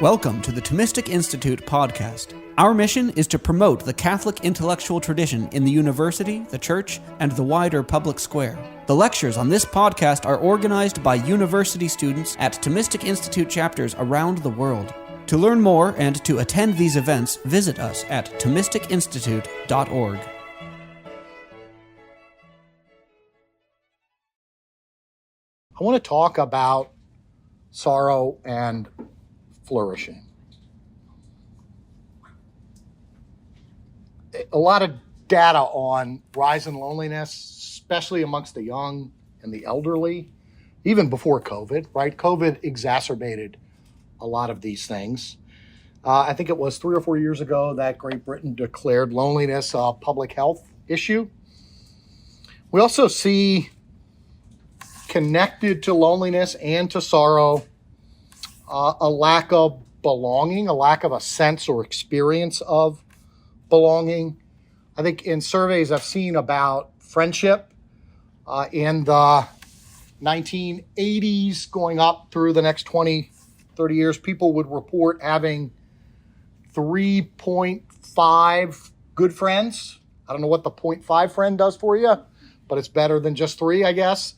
Welcome to the Thomistic Institute podcast. Our mission is to promote the Catholic intellectual tradition in the university, the church, and the wider public square. The lectures on this podcast are organized by university students at Thomistic Institute chapters around the world. To learn more and to attend these events, visit us at Thomisticinstitute.org. I want to talk about sorrow and flourishing. A lot of data on rise in loneliness, especially amongst the young and the elderly, even before COVID, right? COVID exacerbated a lot of these things. I think it was 3 or 4 years ago that Great Britain declared loneliness a public health issue. We also see connected to loneliness and to sorrow, a lack of belonging, a lack of a sense or experience of belonging. I think in surveys I've seen about friendship in the 1980s going up through the next 20, 30 years, people would report having 3.5 good friends. I don't know what the 0.5 friend does for you, but it's better than just 3, I guess.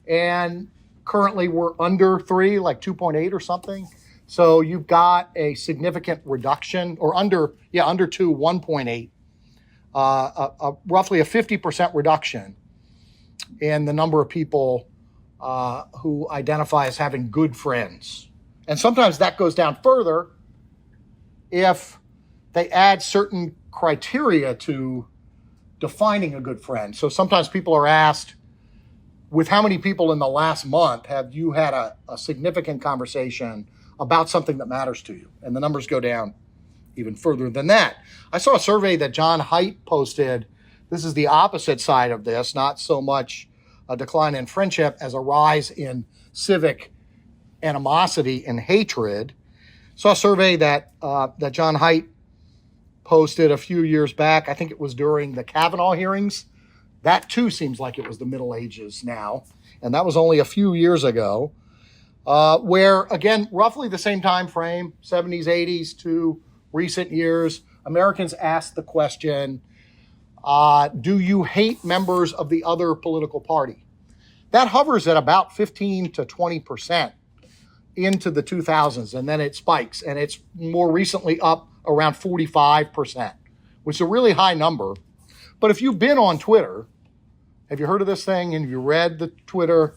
And currently we're under 3, like 2.8 or something. So you've got a significant reduction, or under 2, 1.8, roughly a 50% reduction in the number of people who identify as having good friends. And sometimes that goes down further if they add certain criteria to defining a good friend. So sometimes people are asked, with how many people in the last month have you had a significant conversation about something that matters to you? And the numbers go down even further than that. I saw a survey that John Haidt posted. This is the opposite side of this, not so much a decline in friendship as a rise in civic animosity and hatred. Saw a survey that John Haidt posted a few years back. I think it was during the Kavanaugh hearings. That too seems like it was the Middle Ages now, and that was only a few years ago, where, again, roughly the same time frame, 70s, 80s to recent years, Americans asked the question, do you hate members of the other political party? That hovers at about 15 to 20% into the 2000s, and then it spikes, and it's more recently up around 45%, which is a really high number. But if you've been on Twitter, have you heard of this thing and you read the Twitter?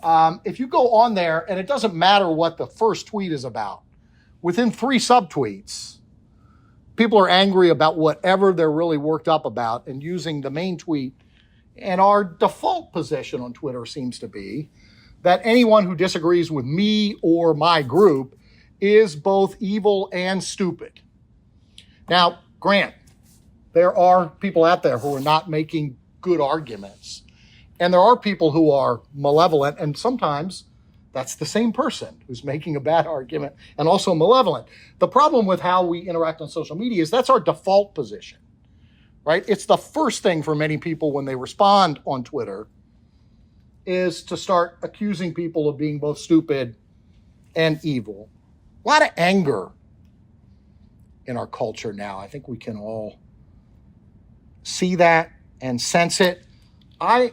If you go on there, and it doesn't matter what the first tweet is about, within 3 subtweets, people are angry about whatever they're really worked up about and using the main tweet. And our default position on Twitter seems to be that anyone who disagrees with me or my group is both evil and stupid. Now, grant, there are people out there who are not making good arguments. And there are people who are malevolent, and sometimes that's the same person who's making a bad argument and also malevolent. The problem with how we interact on social media is that's our default position, right? It's the first thing for many people when they respond on Twitter is to start accusing people of being both stupid and evil. A lot of anger in our culture now. I think we can all see that and sense it. I've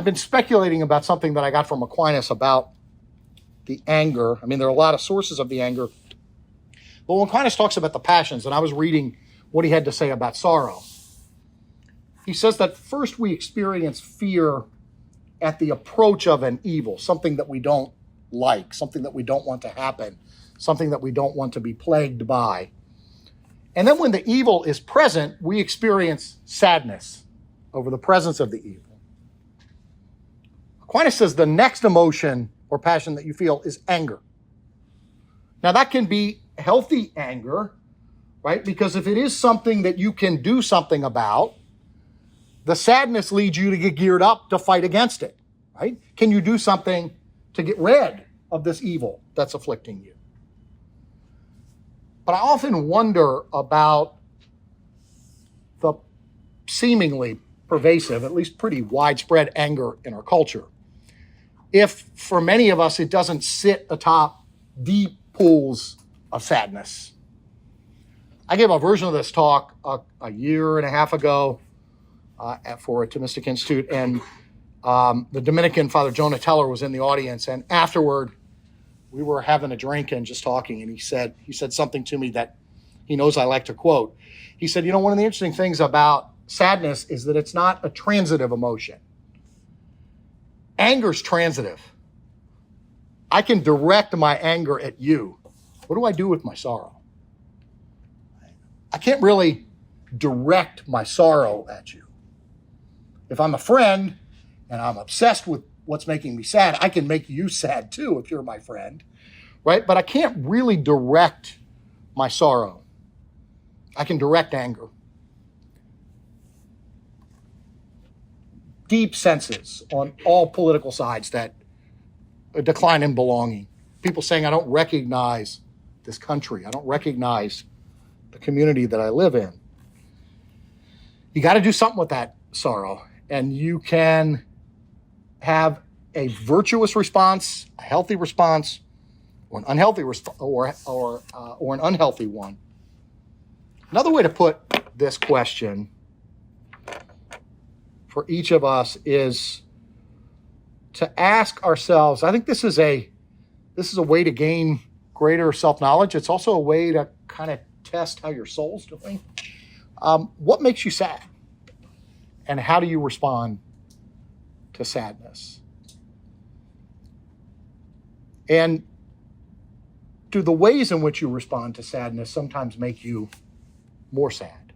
been speculating about something that I got from Aquinas about the anger. I mean, there are a lot of sources of the anger. But when Aquinas talks about the passions, and I was reading what he had to say about sorrow, he says that first we experience fear at the approach of an evil, something that we don't like, something that we don't want to happen, something that we don't want to be plagued by. And then when the evil is present, we experience sadness over the presence of the evil. Aquinas says the next emotion or passion that you feel is anger. Now that can be healthy anger, right? Because if it is something that you can do something about, the sadness leads you to get geared up to fight against it, right? Can you do something to get rid of this evil that's afflicting you? But I often wonder about the seemingly pervasive, at least pretty widespread anger in our culture. If for many of us it doesn't sit atop deep pools of sadness. I gave a version of this talk a year and a half ago for a Thomistic Institute, and the Dominican Father Jonah Teller was in the audience, and afterward we were having a drink and just talking, and he said something to me that he knows I like to quote. He said, one of the interesting things about sadness is that it's not a transitive emotion. Anger's transitive. I can direct my anger at you. What do I do with my sorrow? I can't really direct my sorrow at you. If I'm a friend and I'm obsessed with what's making me sad, I can make you sad too if you're my friend, right? But I can't really direct my sorrow. I can direct anger. Deep senses on all political sides that a decline in belonging. People saying, I don't recognize this country. I don't recognize the community that I live in. You got to do something with that sorrow. And you can have a virtuous response, a healthy response, or an unhealthy or an unhealthy one. Another way to put this question for each of us is to ask ourselves, I think this is a way to gain greater self-knowledge. It's also a way to kind of test how your soul's doing. What makes you sad? And how do you respond to sadness? And do the ways in which you respond to sadness sometimes make you more sad?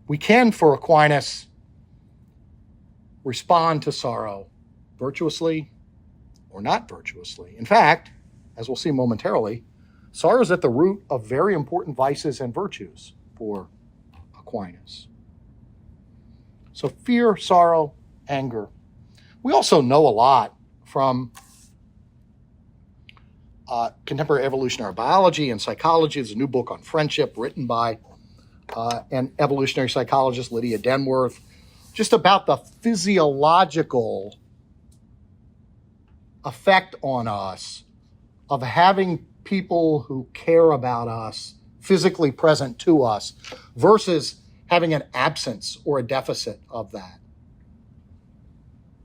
We can, for Aquinas, respond to sorrow virtuously or not virtuously. In fact, as we'll see momentarily, sorrow is at the root of very important vices and virtues for Aquinas. So fear, sorrow, anger. We also know a lot from contemporary evolutionary biology and psychology. There's a new book on friendship written by an evolutionary psychologist, Lydia Denworth, just about the physiological effect on us of having people who care about us physically present to us versus having an absence or a deficit of that.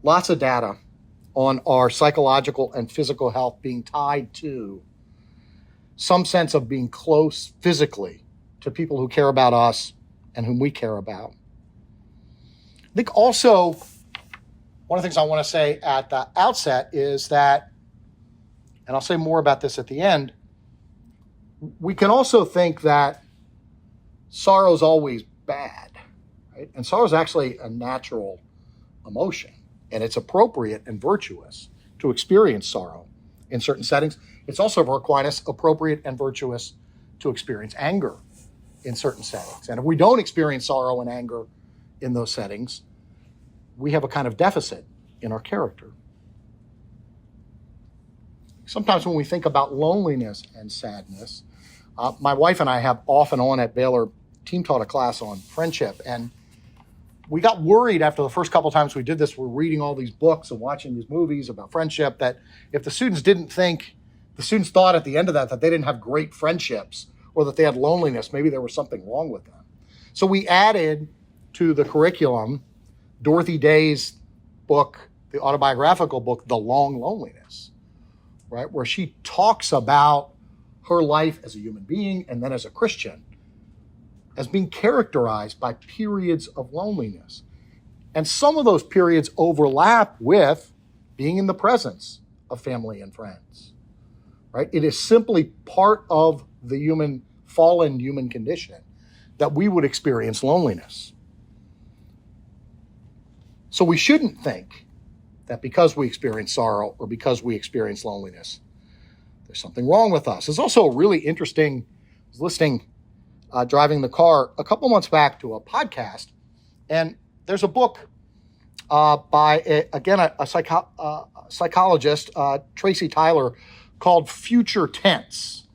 Lots of data on our psychological and physical health being tied to some sense of being close physically to people who care about us and whom we care about. I think also one of the things I want to say at the outset is that, and I'll say more about this at the end, we can also think that sorrow is always bad, right? And sorrow is actually a natural emotion, and it's appropriate and virtuous to experience sorrow in certain settings. It's also, for Aquinas, appropriate and virtuous to experience anger in certain settings. And if we don't experience sorrow and anger in those settings, we have a kind of deficit in our character. Sometimes when we think about loneliness and sadness, my wife and I have off and on at Baylor team taught a class on friendship, and we got worried after the first couple of times we did this. We're reading all these books and watching these movies about friendship, that if the students thought at the end of that they didn't have great friendships or that they had loneliness, maybe there was something wrong with them. So we added to the curriculum Dorothy Day's book, the autobiographical book, The Long Loneliness, right? Where she talks about her life as a human being and then as a Christian as being characterized by periods of loneliness. And some of those periods overlap with being in the presence of family and friends, right? It is simply part of the fallen human condition that we would experience loneliness. So we shouldn't think that because we experience sorrow or because we experience loneliness, there's something wrong with us. It's also really interesting. I was listening, driving the car a couple months back to a podcast, and there's a book by, a psychologist, Tracy Tyler, called Future Tense.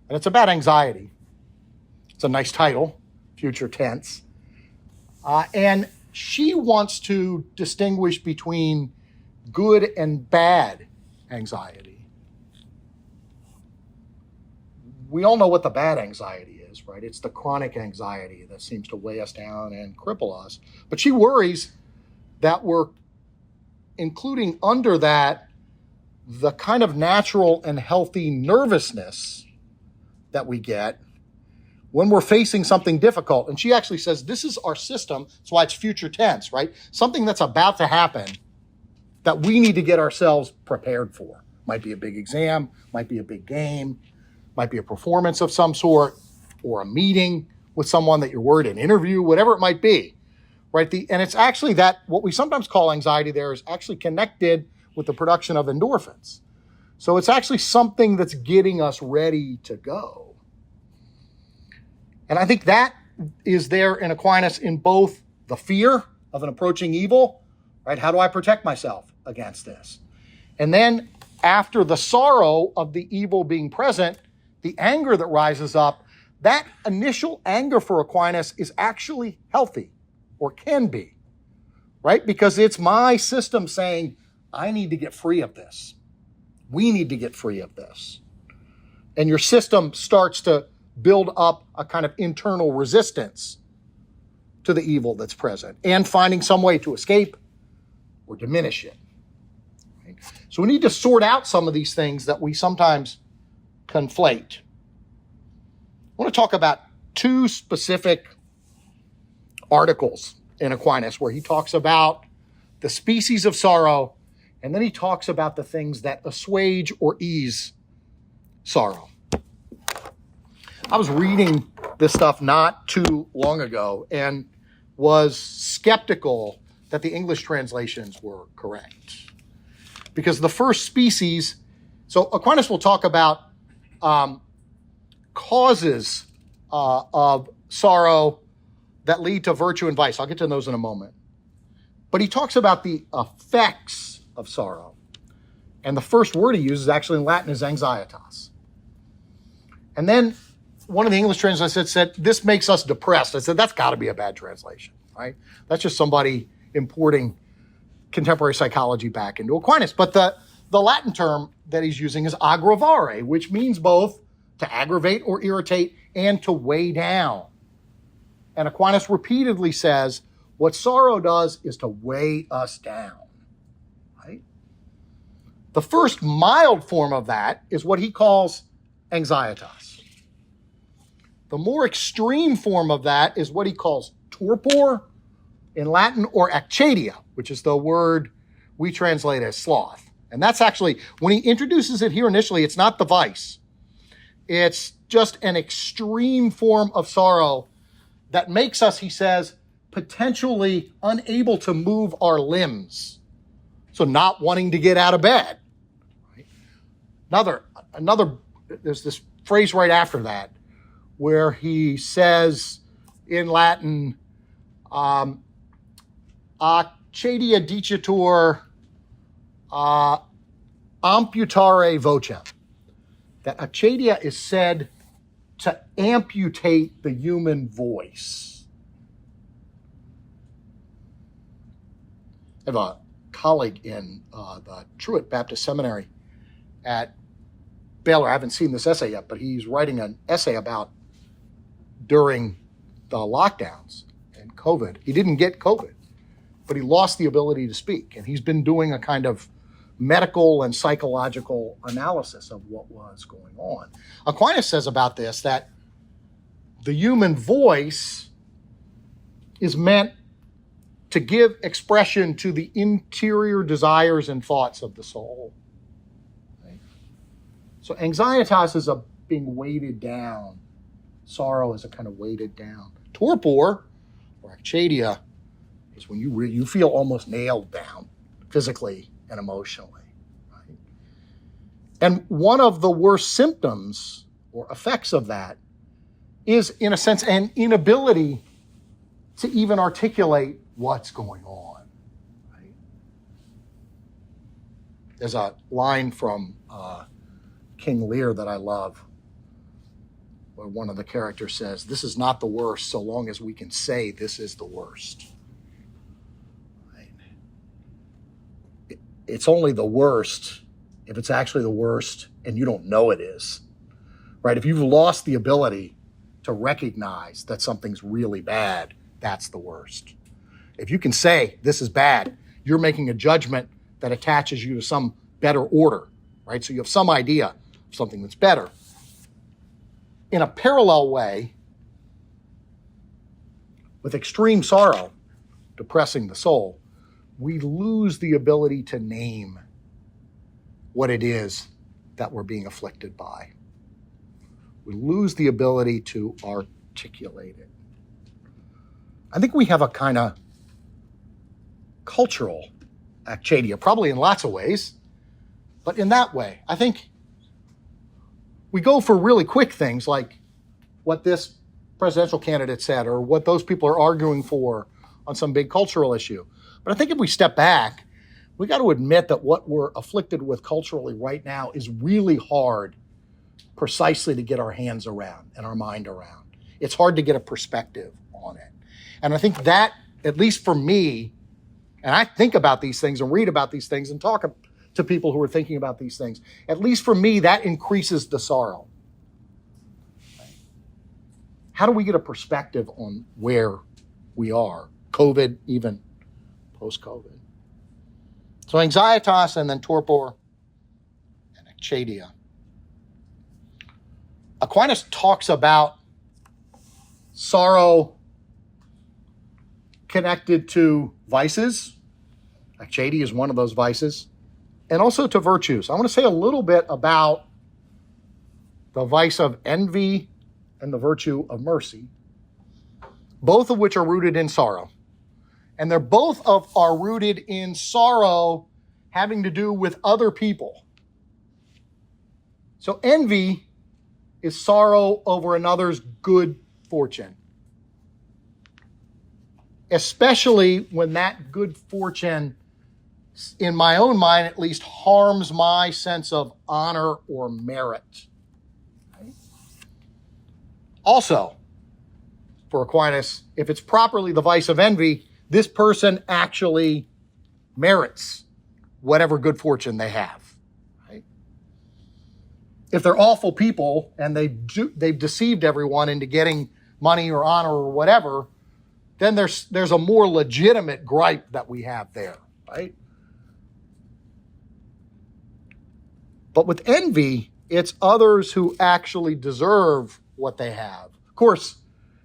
And it's about anxiety. It's a nice title, Future Tense. And she wants to distinguish between good and bad anxiety. we all know what the bad anxiety is, right? It's the chronic anxiety that seems to weigh us down and cripple us. But she worries that we're including under that the kind of natural and healthy nervousness that we get when we're facing something difficult. And she actually says this is our system. That's why it's future tense, right? Something that's about to happen that we need to get ourselves prepared for. Might be a big exam, might be a big game, might be a performance of some sort, or a meeting with someone that you're worried, an interview, whatever it might be, right? And it's actually that what we sometimes call anxiety there is actually connected with the production of endorphins. So it's actually something that's getting us ready to go. And I think that is there in Aquinas in both the fear of an approaching evil, right? How do I protect myself against this? And then after the sorrow of the evil being present, the anger that rises up, that initial anger for Aquinas is actually healthy, or can be, right? Because it's my system saying, I need to get free of this. We need to get free of this. And your system starts to build up a kind of internal resistance to the evil that's present and finding some way to escape or diminish it. Right? So we need to sort out some of these things that we sometimes conflate. I want to talk about two specific articles in Aquinas where he talks about the species of sorrow, and then he talks about the things that assuage or ease sorrow. I was reading this stuff not too long ago and was skeptical that the English translations were correct. Because the first species, so Aquinas will talk about causes of sorrow that lead to virtue and vice. I'll get to those in a moment. But he talks about the effects of sorrow. And the first word he uses actually in Latin is anxietas. And then one of the English translators said, this makes us depressed. I said, that's got to be a bad translation, right? That's just somebody importing contemporary psychology back into Aquinas. But the Latin term that he's using is aggravare, which means both to aggravate or irritate and to weigh down. And Aquinas repeatedly says, what sorrow does is to weigh us down, right? The first mild form of that is what he calls anxietas. The more extreme form of that is what he calls torpor in Latin, or accedia, which is the word we translate as sloth. And that's actually, when he introduces it here initially, it's not the vice. It's just an extreme form of sorrow that makes us, he says, potentially unable to move our limbs. So not wanting to get out of bed. Right? Another, there's this phrase right after that where he says in Latin, accedia dicitur amputare vocem. That accedia is said to amputate the human voice. I have a colleague in the Truett Baptist Seminary at Baylor. I haven't seen this essay yet, but he's writing an essay about during the lockdowns and COVID. He didn't get COVID, but he lost the ability to speak. And he's been doing a kind of medical and psychological analysis of what was going on. Aquinas says about this that the human voice is meant to give expression to the interior desires and thoughts of the soul. Right? So anxietas is a being weighted down. Sorrow is a kind of weighted down. Torpor, or accedia, is when you feel almost nailed down physically and emotionally. Right? And one of the worst symptoms or effects of that is, in a sense, an inability to even articulate what's going on. Right? There's a line from King Lear that I love, where one of the characters says, "This is not the worst so long as we can say this is the worst." Right? It's only the worst if it's actually the worst and you don't know it is. right? If you've lost the ability to recognize that something's really bad, that's the worst. If you can say this is bad, you're making a judgment that attaches you to some better order, right? So you have some idea of something that's better. In a parallel way, with extreme sorrow depressing the soul, we lose the ability to name what it is that we're being afflicted by. We lose the ability to articulate it. I think we have a kind of cultural acchadia, probably in lots of ways, but in that way, I think we go for really quick things like what this presidential candidate said or what those people are arguing for on some big cultural issue. But I think if we step back, we got to admit that what we're afflicted with culturally right now is really hard precisely to get our hands around and our mind around. It's hard to get a perspective on it. And I think that, at least for me, and I think about these things and read about these things and talk to people who are thinking about these things, at least for me, that increases the sorrow. How do we get a perspective on where we are? COVID, even post-COVID. So anxietas and then torpor and acchadia. Aquinas talks about sorrow connected to vices. Acchadia is one of those vices. And also to virtues. I want to say a little bit about the vice of envy and the virtue of mercy, both of which are rooted in sorrow. And they're both are rooted in sorrow having to do with other people. So envy is sorrow over another's good fortune, especially when that good fortune, in my own mind at least, harms my sense of honor or merit. Right? Also, for Aquinas, if it's properly the vice of envy, this person actually merits whatever good fortune they have. Right? If they're awful people and they've deceived everyone into getting money or honor or whatever, then there's a more legitimate gripe that we have there, right? But with envy, it's others who actually deserve what they have. Of course,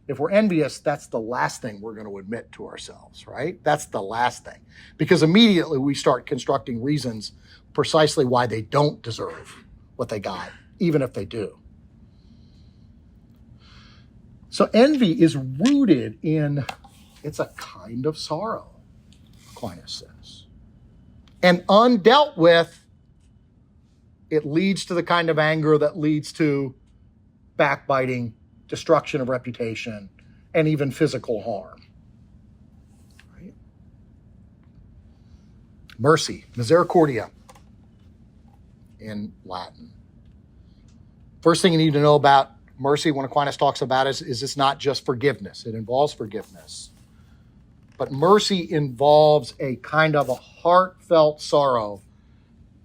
if we're envious, that's the last thing we're going to admit to ourselves, right? That's the last thing. Because immediately we start constructing reasons precisely why they don't deserve what they got, even if they do. So envy is rooted in, it's a kind of sorrow, Aquinas says. And undealt with, it leads to the kind of anger that leads to backbiting, destruction of reputation, and even physical harm. Right? Mercy, misericordia in Latin. First thing you need to know about mercy when Aquinas talks about it is it's not just forgiveness. It involves forgiveness. But mercy involves a kind of a heartfelt sorrow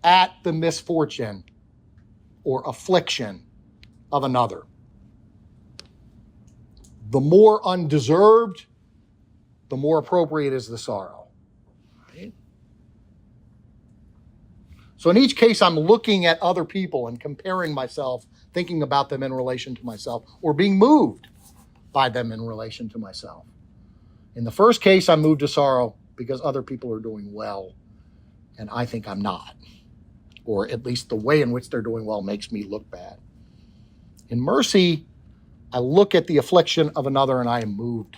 at the misfortune or affliction of another. The more undeserved, the more appropriate is the sorrow. Right? So in each case, I'm looking at other people and comparing myself, thinking about them in relation to myself, or being moved by them in relation to myself. In the first case, I'm moved to sorrow because other people are doing well, and I think I'm not. Or at least the way in which they're doing well makes me look bad. In mercy, I look at the affliction of another and I am moved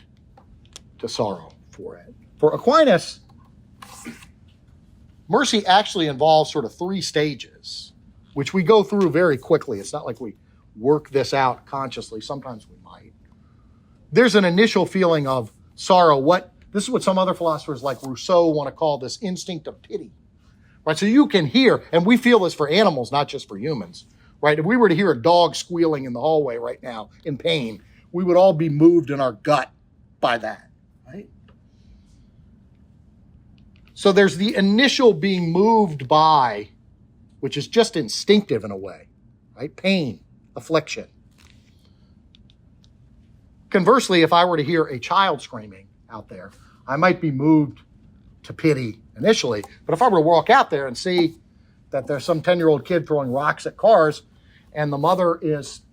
to sorrow for it. For Aquinas, mercy actually involves sort of three stages, which we go through very quickly. It's not like we work this out consciously. Sometimes we might. There's an initial feeling of sorrow. This is what some other philosophers like Rousseau want to call this instinct of pity. Right? So you can hear, and we feel this for animals, not just for humans. Right? If we were to hear a dog squealing in the hallway right now in pain, we would all be moved in our gut by that, right? So there's the initial being moved by, which is just instinctive in a way, right? Pain, affliction. Conversely, if I were to hear a child screaming out there, I might be moved to pity initially. But if I were to walk out there and see that there's some 10-year-old kid throwing rocks at cars, and the mother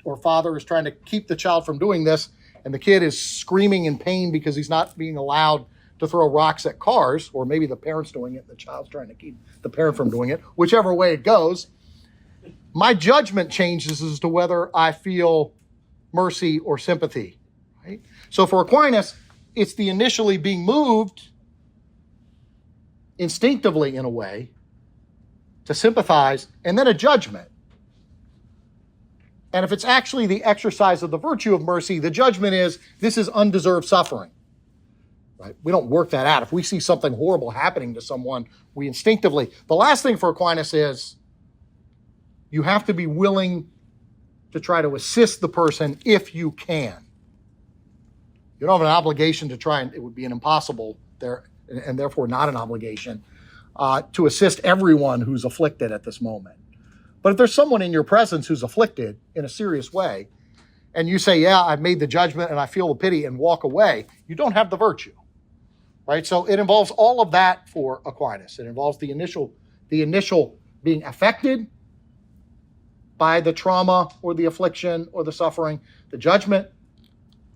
or father is trying to keep the child from doing this, and the kid is screaming in pain because he's not being allowed to throw rocks at cars, or maybe the parent's doing it and the child's trying to keep the parent from doing it, whichever way it goes, my judgment changes as to whether I feel mercy or sympathy. Right? So for Aquinas, it's the initially being moved instinctively in a way to sympathize, and then a judgment. And if it's actually the exercise of the virtue of mercy, the judgment is this is undeserved suffering. Right? We don't work that out. If we see something horrible happening to someone, we instinctively. The last thing for Aquinas is you have to be willing to try to assist the person if you can. You don't have an obligation to try, and it would be an impossible there, and therefore not an obligation, to assist everyone who's afflicted at this moment. But if there's someone in your presence who's afflicted in a serious way, and you say, yeah, I've made the judgment and I feel the pity, and walk away, you don't have the virtue. Right? So it involves all of that for Aquinas. It involves the initial being affected by the trauma or the affliction or the suffering. The judgment,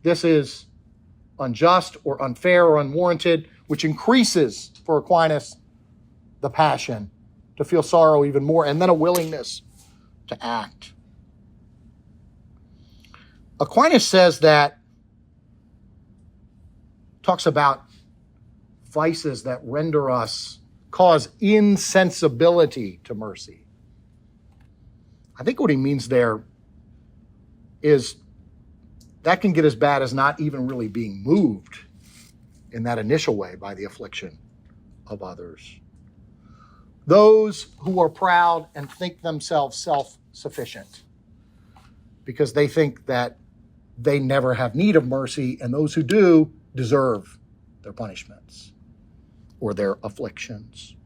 this is unjust or unfair or unwarranted, which increases for Aquinas the passion to feel sorrow even more, and then a willingness to act. Aquinas says that, talks about vices that cause insensibility to mercy. I think what he means there is that can get as bad as not even really being moved in that initial way by the affliction of others. Those who are proud and think themselves self-sufficient because they think that they never have need of mercy, and those who do deserve their punishments or their afflictions.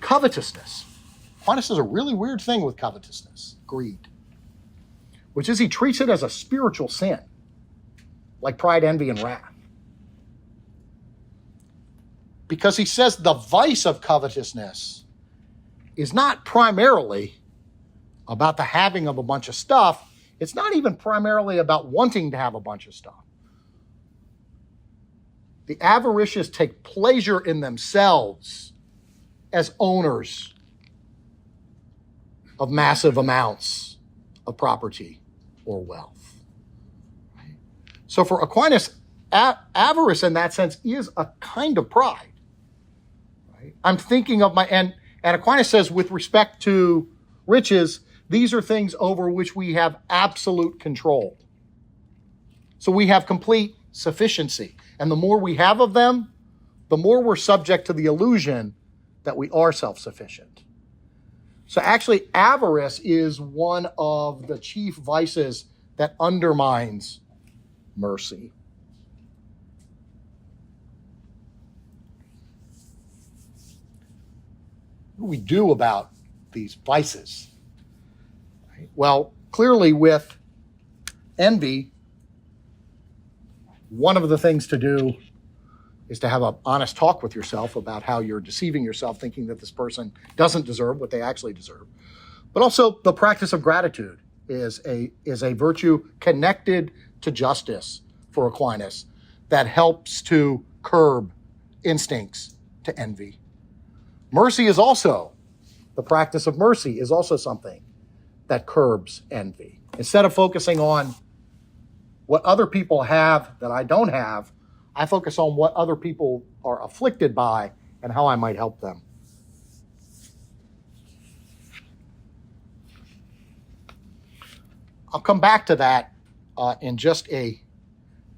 Covetousness. Aquinas does a really weird thing with covetousness, greed, which is he treats it as a spiritual sin, like pride, envy, and wrath. Because he says the vice of covetousness is not primarily about the having of a bunch of stuff. It's not even primarily about wanting to have a bunch of stuff. The avaricious take pleasure in themselves as owners of massive amounts of property or wealth. Right? So for Aquinas, avarice in that sense is a kind of pride. Right? I'm thinking of and Aquinas says with respect to riches, these are things over which we have absolute control. So we have complete sufficiency. And the more we have of them, the more we're subject to the illusion that we are self-sufficient. So actually, avarice is one of the chief vices that undermines mercy. What do we do about these vices? Right? Well, clearly with envy, one of the things to do is to have an honest talk with yourself about how you're deceiving yourself, thinking that this person doesn't deserve what they actually deserve. But also the practice of gratitude is a virtue connected to justice for Aquinas that helps to curb instincts to envy. Mercy is also, the practice of mercy is also something that curbs envy. Instead of focusing on what other people have that I don't have, I focus on what other people are afflicted by and how I might help them. I'll come back to that in just a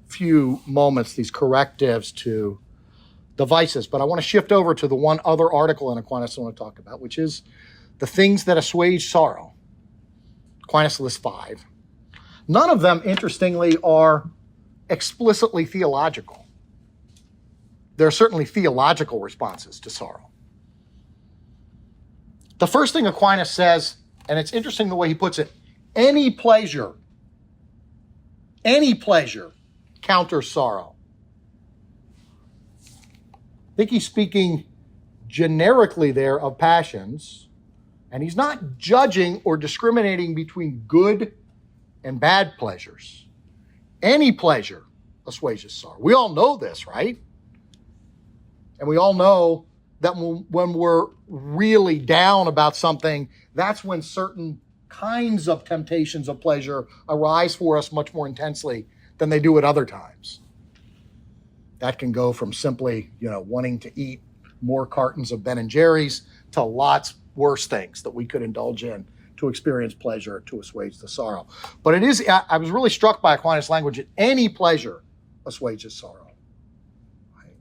few moments, these correctives to the vices. But I want to shift over to the one other article in Aquinas I want to talk about, which is the things that assuage sorrow. Aquinas lists 5. None of them, interestingly, are explicitly theological. There are certainly theological responses to sorrow. The first thing Aquinas says, And it's interesting the way he puts it. Any pleasure counters sorrow. I think he's speaking generically there of passions, and he's not judging or discriminating between good and bad pleasures. Any pleasure assuages sorrow. We all know this, right? And we all know that when we're really down about something, that's when certain kinds of temptations of pleasure arise for us much more intensely than they do at other times. That can go from simply, wanting to eat more cartons of Ben & Jerry's to lots worse things that we could indulge in to experience pleasure, to assuage the sorrow. But I was really struck by Aquinas' language that any pleasure assuages sorrow. Right?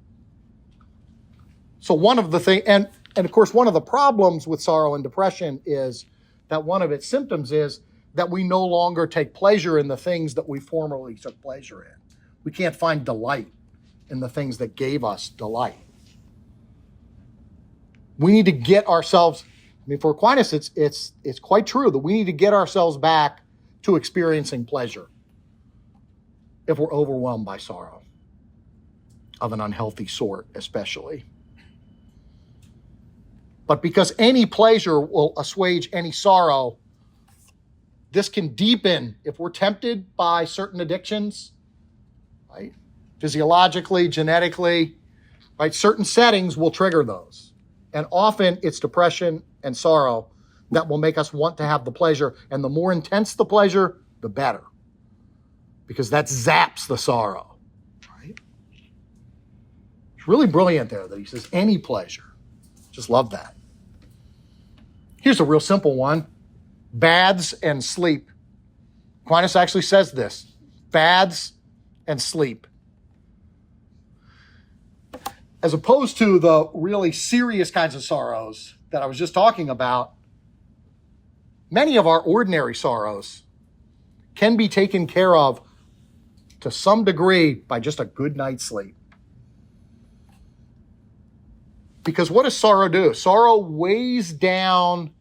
So one of the things, and of course, one of the problems with sorrow and depression is that one of its symptoms is that we no longer take pleasure in the things that we formerly took pleasure in. We can't find delight in the things that gave us delight. We need to get ourselves, for Aquinas, it's quite true that we need to get ourselves back to experiencing pleasure if we're overwhelmed by sorrow, of an unhealthy sort especially. But because any pleasure will assuage any sorrow, this can deepen if we're tempted by certain addictions, right? Physiologically, genetically, right? Certain settings will trigger those. And often it's depression and sorrow that will make us want to have the pleasure. And the more intense the pleasure, the better. Because that zaps the sorrow, right? It's really brilliant there that he says any pleasure. Just love that. Here's a real simple one. Baths and sleep. Aquinas actually says this. Baths and sleep. As opposed to the really serious kinds of sorrows that I was just talking about, many of our ordinary sorrows can be taken care of to some degree by just a good night's sleep. Because what does sorrow do? Sorrow weighs down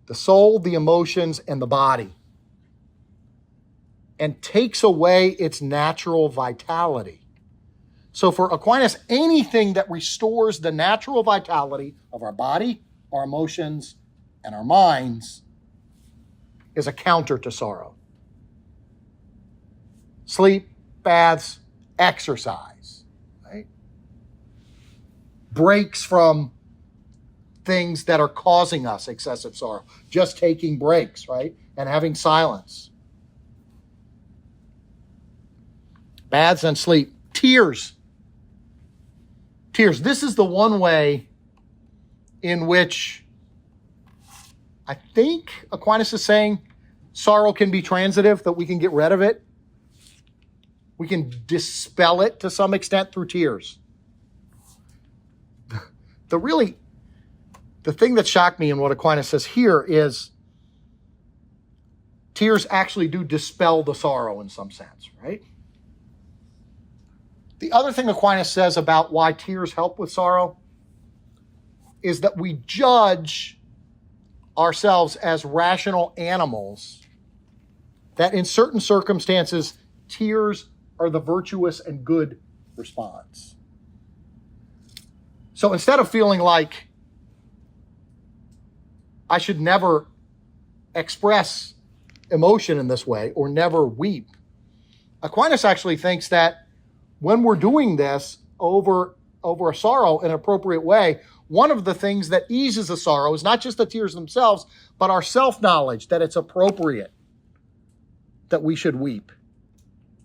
the soul, the emotions, and the body, and takes away its natural vitality. So for Aquinas, anything that restores the natural vitality of our body, our emotions, and our minds is a counter to sorrow. Sleep, baths, exercise, right? Breaks from things that are causing us excessive sorrow. Just taking breaks, right? And having silence. Baths and sleep. Tears. Tears. This is the one way in which I think Aquinas is saying sorrow can be transitive, that we can get rid of it. We can dispel it to some extent through tears. The thing that shocked me in what Aquinas says here is tears actually do dispel the sorrow in some sense, right? The other thing Aquinas says about why tears help with sorrow is that we judge ourselves as rational animals, that in certain circumstances, tears are the virtuous and good response. So instead of feeling like I should never express emotion in this way or never weep, Aquinas actually thinks that when we're doing this over a sorrow in an appropriate way, one of the things that eases the sorrow is not just the tears themselves, but our self-knowledge that it's appropriate that we should weep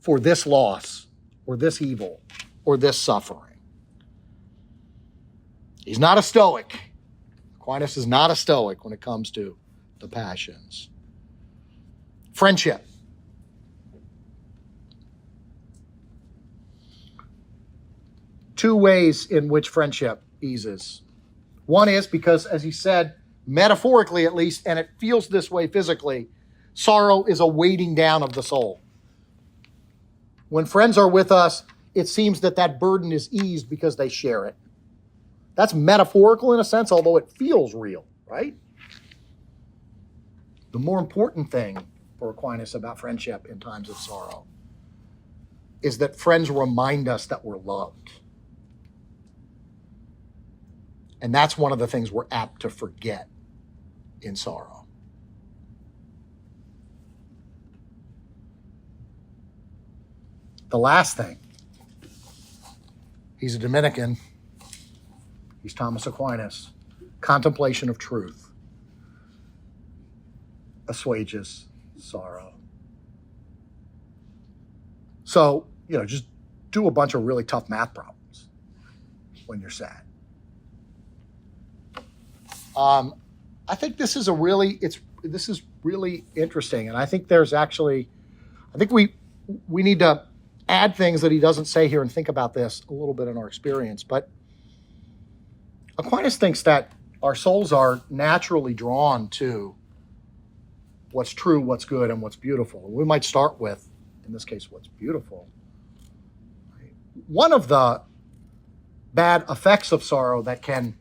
for this loss or this evil or this suffering. He's not a Stoic. Aquinas is not a Stoic when it comes to the passions. Friendship. Two ways in which friendship eases. One is because, as he said, metaphorically at least, and it feels this way physically, sorrow is a weighting down of the soul. When friends are with us, it seems that burden is eased because they share it. That's metaphorical in a sense, although it feels real, right? the more important thing for Aquinas about friendship in times of sorrow is that friends remind us that we're loved. And that's one of the things we're apt to forget in sorrow. The last thing, he's a Dominican, he's Thomas Aquinas. Contemplation of truth assuages sorrow. So, just do a bunch of really tough math problems when you're sad. I think this is really interesting, and I think we need to add things that he doesn't say here and think about this a little bit in our experience. But Aquinas thinks that our souls are naturally drawn to what's true, what's good, and what's beautiful. And we might start with, in this case, what's beautiful. One of the bad effects of sorrow that can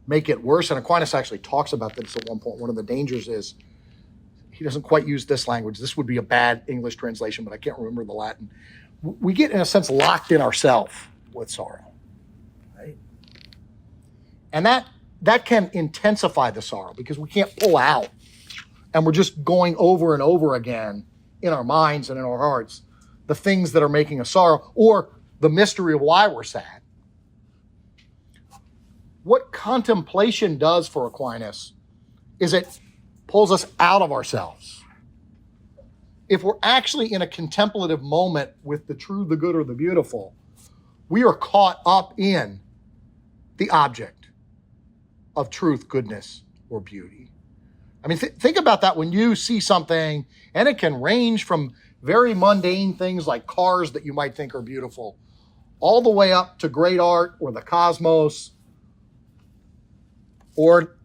make it worse, and Aquinas actually talks about this at one point, one of the dangers is, he doesn't quite use this language. This would be a bad English translation, but I can't remember the Latin. We get, in a sense, locked in ourselves with sorrow, right? And that can intensify the sorrow because we can't pull out, and we're just going over and over again in our minds and in our hearts the things that are making us sorrow or the mystery of why we're sad. What contemplation does for Aquinas is it pulls us out of ourselves. If we're actually in a contemplative moment with the true, the good, or the beautiful, we are caught up in the object of truth, goodness, or beauty. I mean, think about that when you see something, and it can range from very mundane things like cars that you might think are beautiful, all the way up to great art or the cosmos, or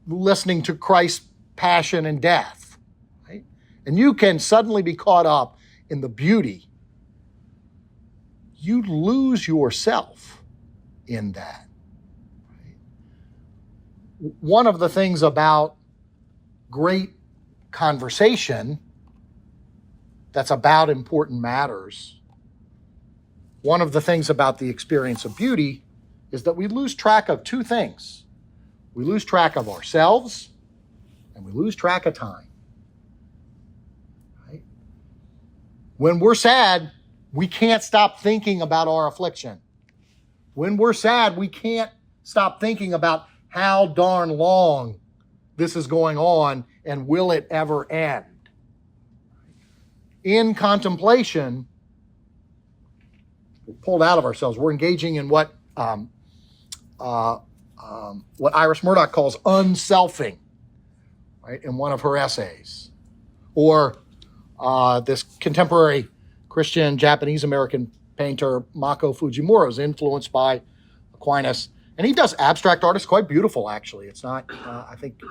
listening to Christ's passion and death, right? And you can suddenly be caught up in the beauty. You lose yourself in that. Right? One of the things about great conversation that's about important matters, one of the things about the experience of beauty is that we lose track of two things. We lose track of ourselves, and we lose track of time. Right? When we're sad, we can't stop thinking about our affliction. When we're sad, we can't stop thinking about how darn long this is going on and will it ever end. In contemplation, we're pulled out of ourselves. We're engaging in what Iris Murdoch calls unselfing, right, in one of her essays. Or this contemporary Christian Japanese-American painter Mako Fujimura is influenced by Aquinas. And he does abstract art. It's quite beautiful, actually. It's not, I think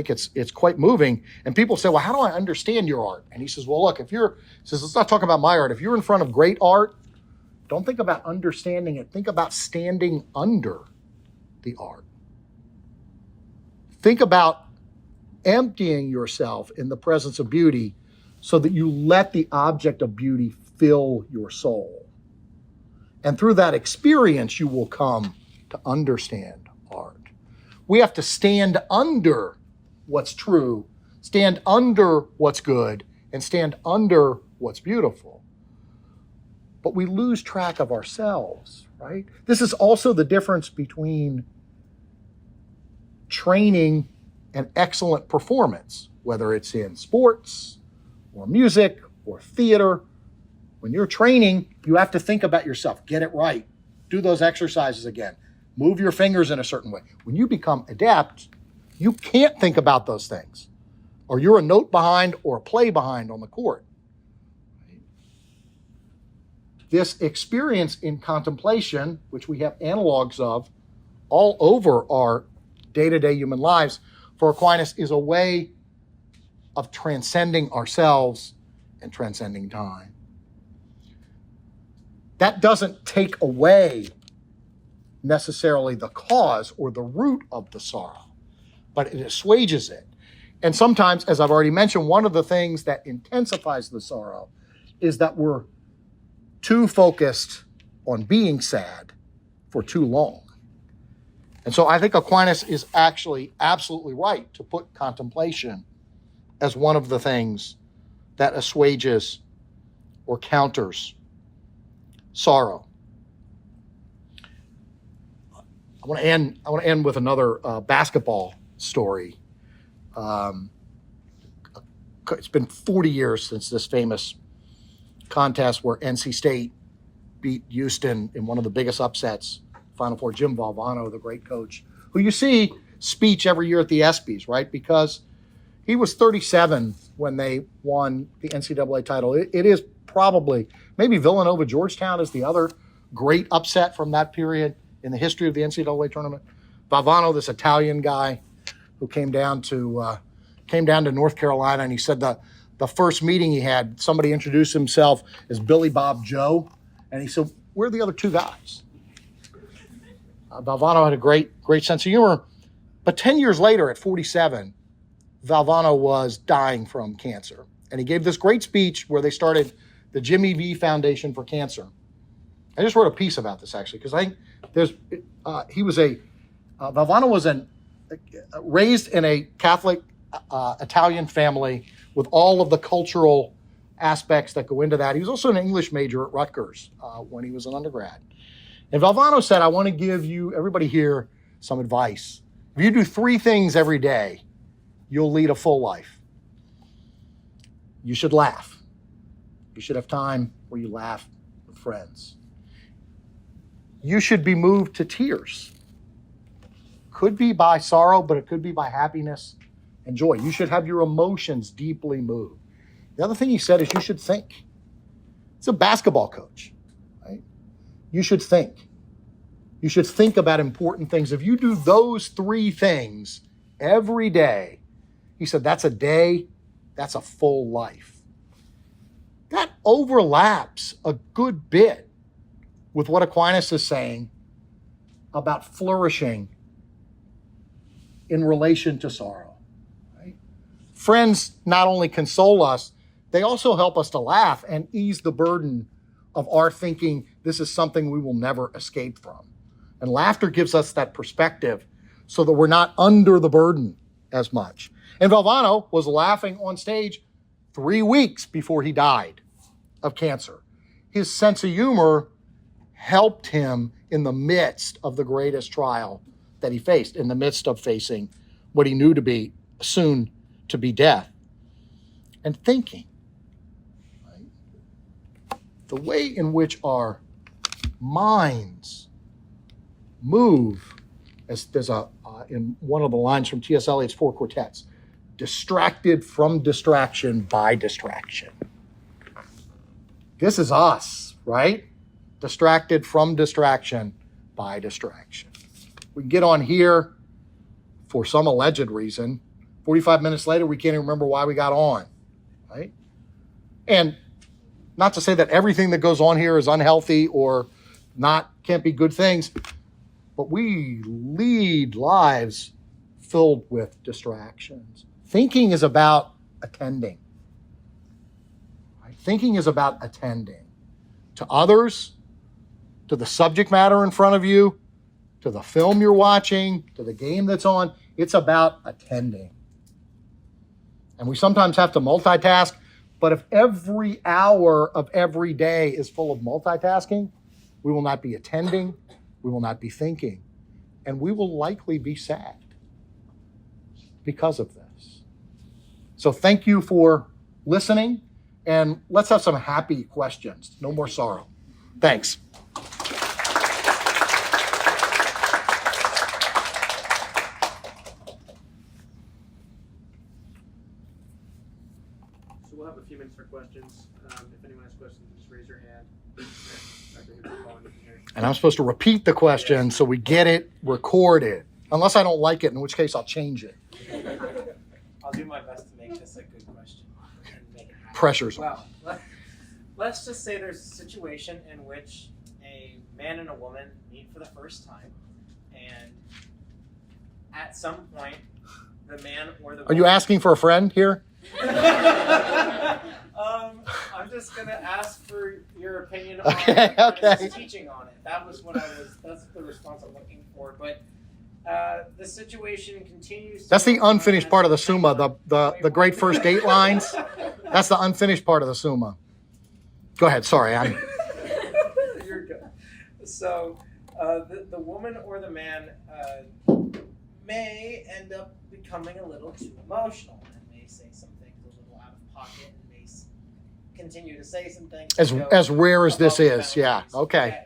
it's quite moving. And people say, well, how do I understand your art? And he says, well, look, let's not talk about my art. If you're in front of great art, don't think about understanding it. Think about standing under the art. Think about emptying yourself in the presence of beauty so that you let the object of beauty fill your soul. And through that experience, you will come to understand art. We have to stand under what's true, stand under what's good, and stand under what's beautiful. But we lose track of ourselves, right? This is also the difference between training and excellent performance, whether it's in sports or music or theater. When you're training, you have to think about yourself, get it right, do those exercises again, move your fingers in a certain way. When you become adept, you can't think about those things, or you're a note behind or a play behind on the court. This experience in contemplation, which we have analogs of all over our day-to-day human lives, for Aquinas is a way of transcending ourselves and transcending time. That doesn't take away necessarily the cause or the root of the sorrow, but it assuages it. And sometimes, as I've already mentioned, one of the things that intensifies the sorrow is that we're too focused on being sad for too long. And so I think Aquinas is actually absolutely right to put contemplation as one of the things that assuages or counters sorrow. I want to end with another basketball story. It's been 40 years since this famous contest where NC State beat Houston in one of the biggest upsets, Final Four. Jim Valvano, the great coach, who you see speech every year at the ESPYs, right? Because he was 37 when they won the NCAA title. It is probably, maybe Villanova Georgetown is the other great upset from that period in the history of the NCAA tournament. Valvano, this Italian guy who came down to North Carolina, and he said the first meeting he had, somebody introduced himself as Billy Bob Joe, and he said, "Where are the other two guys?" Valvano had a great sense of humor, but 10 years later, at 47, Valvano was dying from cancer, and he gave this great speech where they started the Jimmy V Foundation for Cancer. I just wrote a piece about this actually because I think Valvano was raised in a Catholic Italian family with all of the cultural aspects that go into that. He was also an English major at Rutgers when he was an undergrad. And Valvano said, "I want to give you, everybody here, some advice. If you do 3 things every day, you'll lead a full life. You should laugh. You should have time where you laugh with friends. You should be moved to tears. Could be by sorrow, but it could be by happiness and joy. You should have your emotions deeply moved. The other thing he said is you should think." He's a basketball coach, right? You should think. You should think about important things. If you do those 3 things every day, he said, that's a day, that's a full life. That overlaps a good bit with what Aquinas is saying about flourishing in relation to sorrow. Right? Friends not only console us, they also help us to laugh and ease the burden of our thinking this is something we will never escape from. And laughter gives us that perspective so that we're not under the burden as much. And Valvano was laughing on stage 3 weeks before he died of cancer. His sense of humor helped him in the midst of the greatest trial that he faced, in the midst of facing what he knew to be soon to be death. And thinking, right? The way in which our minds move, as there's in one of the lines from T.S. Eliot's 4 Quartets, distracted from distraction by distraction. This is us, right? Distracted from distraction by distraction. We get on here for some alleged reason. 45 minutes later, we can't even remember why we got on, right? And not to say that everything that goes on here is unhealthy or can't be good things, but we lead lives filled with distractions. Thinking is about attending. Right? Thinking is about attending to others, to the subject matter in front of you, to the film you're watching, to the game that's on. It's about attending. And we sometimes have to multitask, but if every hour of every day is full of multitasking, we will not be attending, we will not be thinking, and we will likely be sad because of this. So thank you for listening, and let's have some happy questions. No more sorrow. Thanks. So we'll have a few minutes for questions. If anyone has questions, just raise your hand. And I'm supposed to repeat the question so we get it recorded. Unless I don't like it, in which case I'll change it. I'll do my best to make this a good question. And make it happen. Pressure's on. Well, let's just say there's a situation in which a man and a woman meet for the first time, and at some point the man or the Are you asking for a friend here? I'm just gonna ask for your opinion Okay, on okay. his teaching on it. That's the response I'm looking for. But the situation continues. That's the unfinished part of the Summa, the great first 8 lines. That's the unfinished part of the Summa. Go ahead, sorry. You're good. So the woman or the man may end up becoming a little too emotional and may say some things a little out of pocket and may continue to say some things. As rare as this above the is, yeah, boundaries. okay.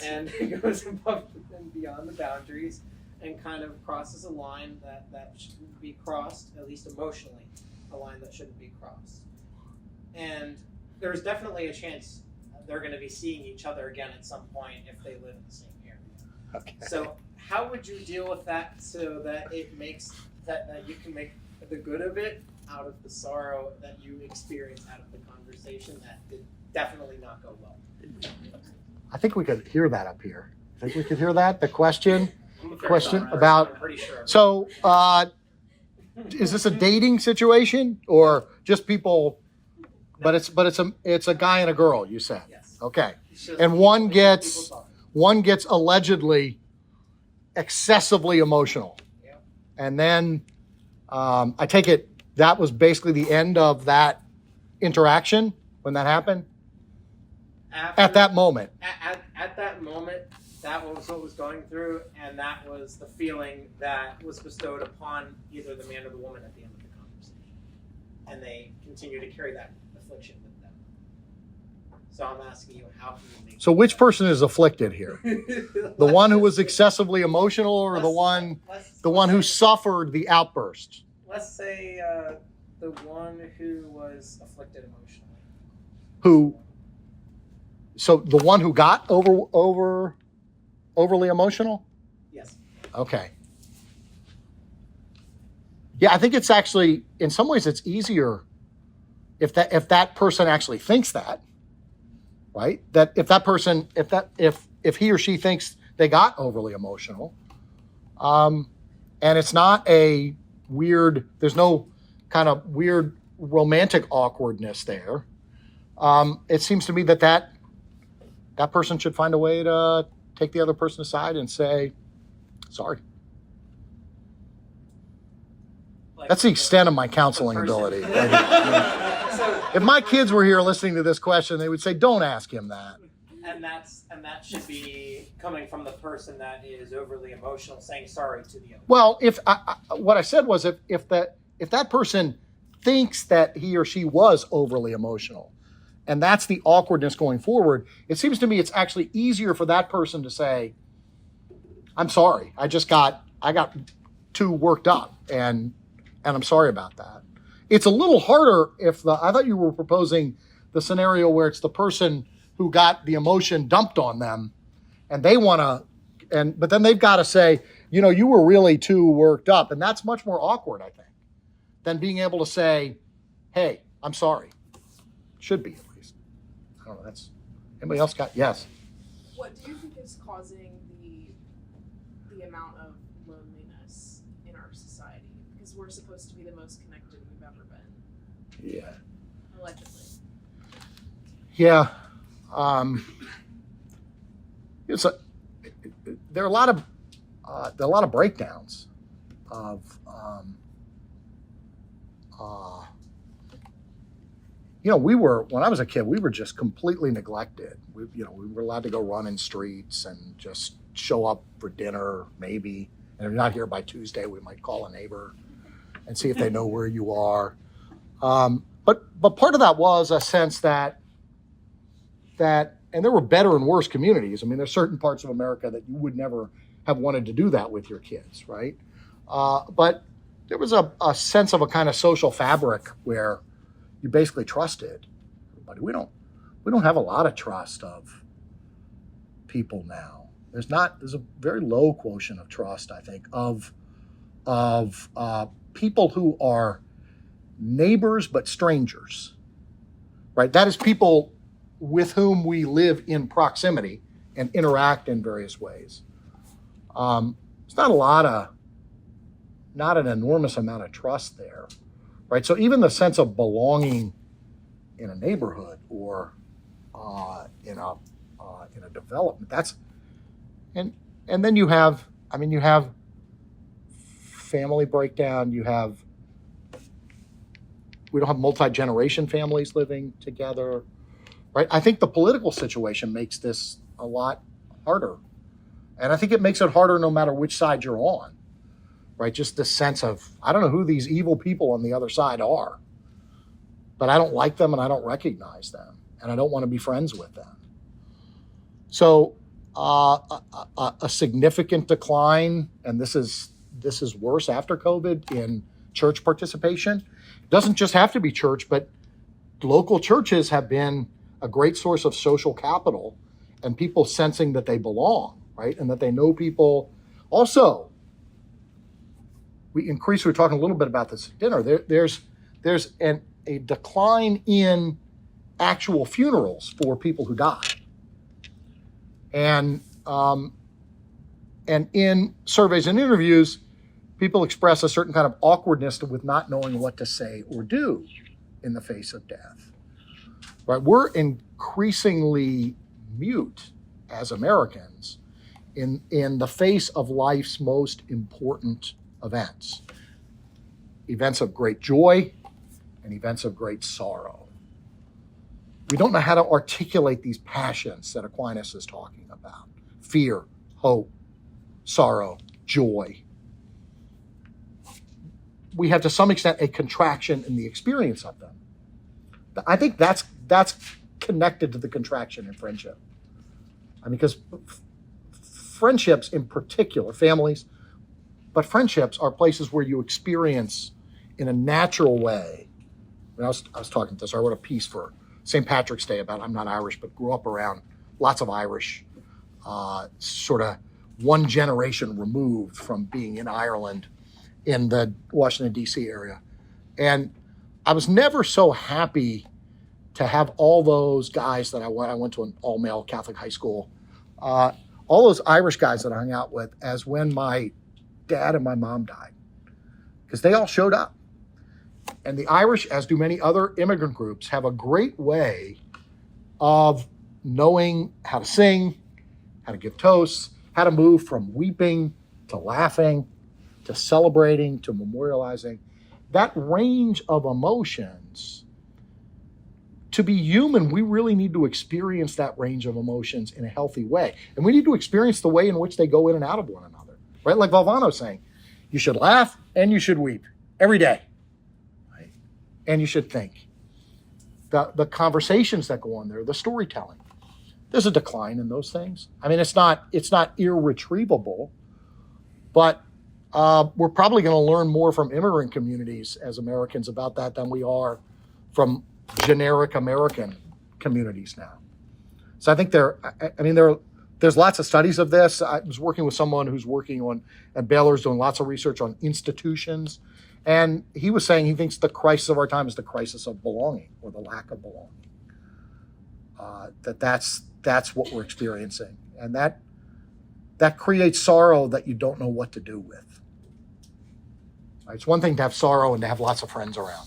And it goes above and beyond the boundaries and kind of crosses a line that shouldn't be crossed, at least emotionally, a line that shouldn't be crossed. And there's definitely a chance they're going to be seeing each other again at some point if they live in the same area. Okay. So how would you deal with that so that it makes that you can make the good of it out of the sorrow that you experience out of the conversation that did definitely not go well? I think we could hear that up here. I think we could hear that, the question I'm a fair Question thought, about- I'm pretty sure. So, is this a dating situation or just people? But it's a guy and a girl. You said, Yes. okay. It's just And people one talking. gets allegedly excessively emotional, Yeah. and then I take it that was basically the end of that interaction when that happened. At that moment, At that moment, that was what was going through, and that was the feeling that was bestowed upon either the man or the woman at the end of the conversation. And they continue to carry that affliction with them. So I'm asking you, how can you make so which person is afflicted here? The one who was excessively emotional, or the one who suffered the outburst? Let's say the one who was afflicted emotionally. Who? So the one who got overly emotional? Yes. Okay. Yeah, I think it's actually, in some ways, it's easier if that person actually thinks that, right? That if he or she thinks they got overly emotional, and it's not a weird, there's no kind of weird romantic awkwardness there. It seems to me that person should find a way to take the other person aside and say, sorry. That's the extent of my counseling ability. If my kids were here listening to this question, they would say, don't ask him that. And that should be coming from the person that is overly emotional, saying sorry to the other. Well, what I said was if that person thinks that he or she was overly emotional, and that's the awkwardness going forward, it seems to me it's actually easier for that person to say, I'm sorry, I got too worked up, and I'm sorry about that. It's a little harder I thought you were proposing the scenario where it's the person who got the emotion dumped on them, and they want to, but then they've got to say, you were really too worked up, and that's much more awkward, I think, than being able to say, hey, I'm sorry. Should be, at least. I don't know. That's anybody else got? Yes. What do you think is causing the amount of loneliness in our society? Because we're supposed to be the most connected we've ever been. Yeah. Allegedly. Yeah. There are a lot of breakdowns of when I was a kid, we were just completely neglected. We were allowed to go run in streets and just show up for dinner, maybe. And if you're not here by Tuesday, we might call a neighbor and see if they know where you are. But part of that was a sense that, and there were better and worse communities. I mean, there's certain parts of America that you would never have wanted to do that with your kids, right? But there was a sense of a kind of social fabric where you basically trusted everybody. We don't have a lot of trust of people now. There's a very low quotient of trust, I think, of people who are neighbors but strangers, right? That is people with whom we live in proximity and interact in various ways. There's not a lot of not an enormous amount of trust there, right? So even the sense of belonging in a neighborhood or in a development, that's and then you have family breakdown. We don't have multi-generation families living together, right? I think the political situation makes this a lot harder. And I think it makes it harder no matter which side you're on, right? Just this sense of, I don't know who these evil people on the other side are, but I don't like them and I don't recognize them and I don't want to be friends with them. So a significant decline, and this is worse after COVID, in church participation. It doesn't just have to be church, but local churches have been a great source of social capital and people sensing that they belong, right? And that they know people. Also, we were talking a little bit about this at dinner. There's a decline in actual funerals for people who die. And in surveys and interviews, people express a certain kind of awkwardness with not knowing what to say or do in the face of death. Right? We're increasingly mute as Americans in the face of life's most important events of great joy and events of great sorrow. We don't know how to articulate these passions that Aquinas is talking about: fear, hope, sorrow, joy. We have to some extent a contraction in the experience of them. I think that's connected to the contraction in friendship. Because friendships in particular, families, but friendships are places where you experience in a natural way. I was talking to this, I wrote a piece for St. Patrick's Day about, I'm not Irish, but grew up around lots of Irish, sort of one generation removed from being in Ireland in the Washington, D.C. area. And I was never so happy to have all those guys that I went to an all-male Catholic high school, all those Irish guys that I hung out with, as when my dad and my mom died, because they all showed up. And the Irish, as do many other immigrant groups, have a great way of knowing how to sing, how to give toasts, how to move from weeping to laughing to celebrating to memorializing. That range of emotions, to be human, we really need to experience that range of emotions in a healthy way. And we need to experience the way in which they go in and out of one another, right? Like Valvano's saying, you should laugh and you should weep every day, right? And you should think. The conversations that go on there, the storytelling, there's a decline in those things. It's not irretrievable, but we're probably going to learn more from immigrant communities as Americans about that than we are from generic American communities now. So I think there's lots of studies of this. I was working with someone who's working at Baylor's doing lots of research on institutions. And he was saying he thinks the crisis of our time is the crisis of belonging, or the lack of belonging. That's what we're experiencing. And that creates sorrow that you don't know what to do with. Right? It's one thing to have sorrow and to have lots of friends around.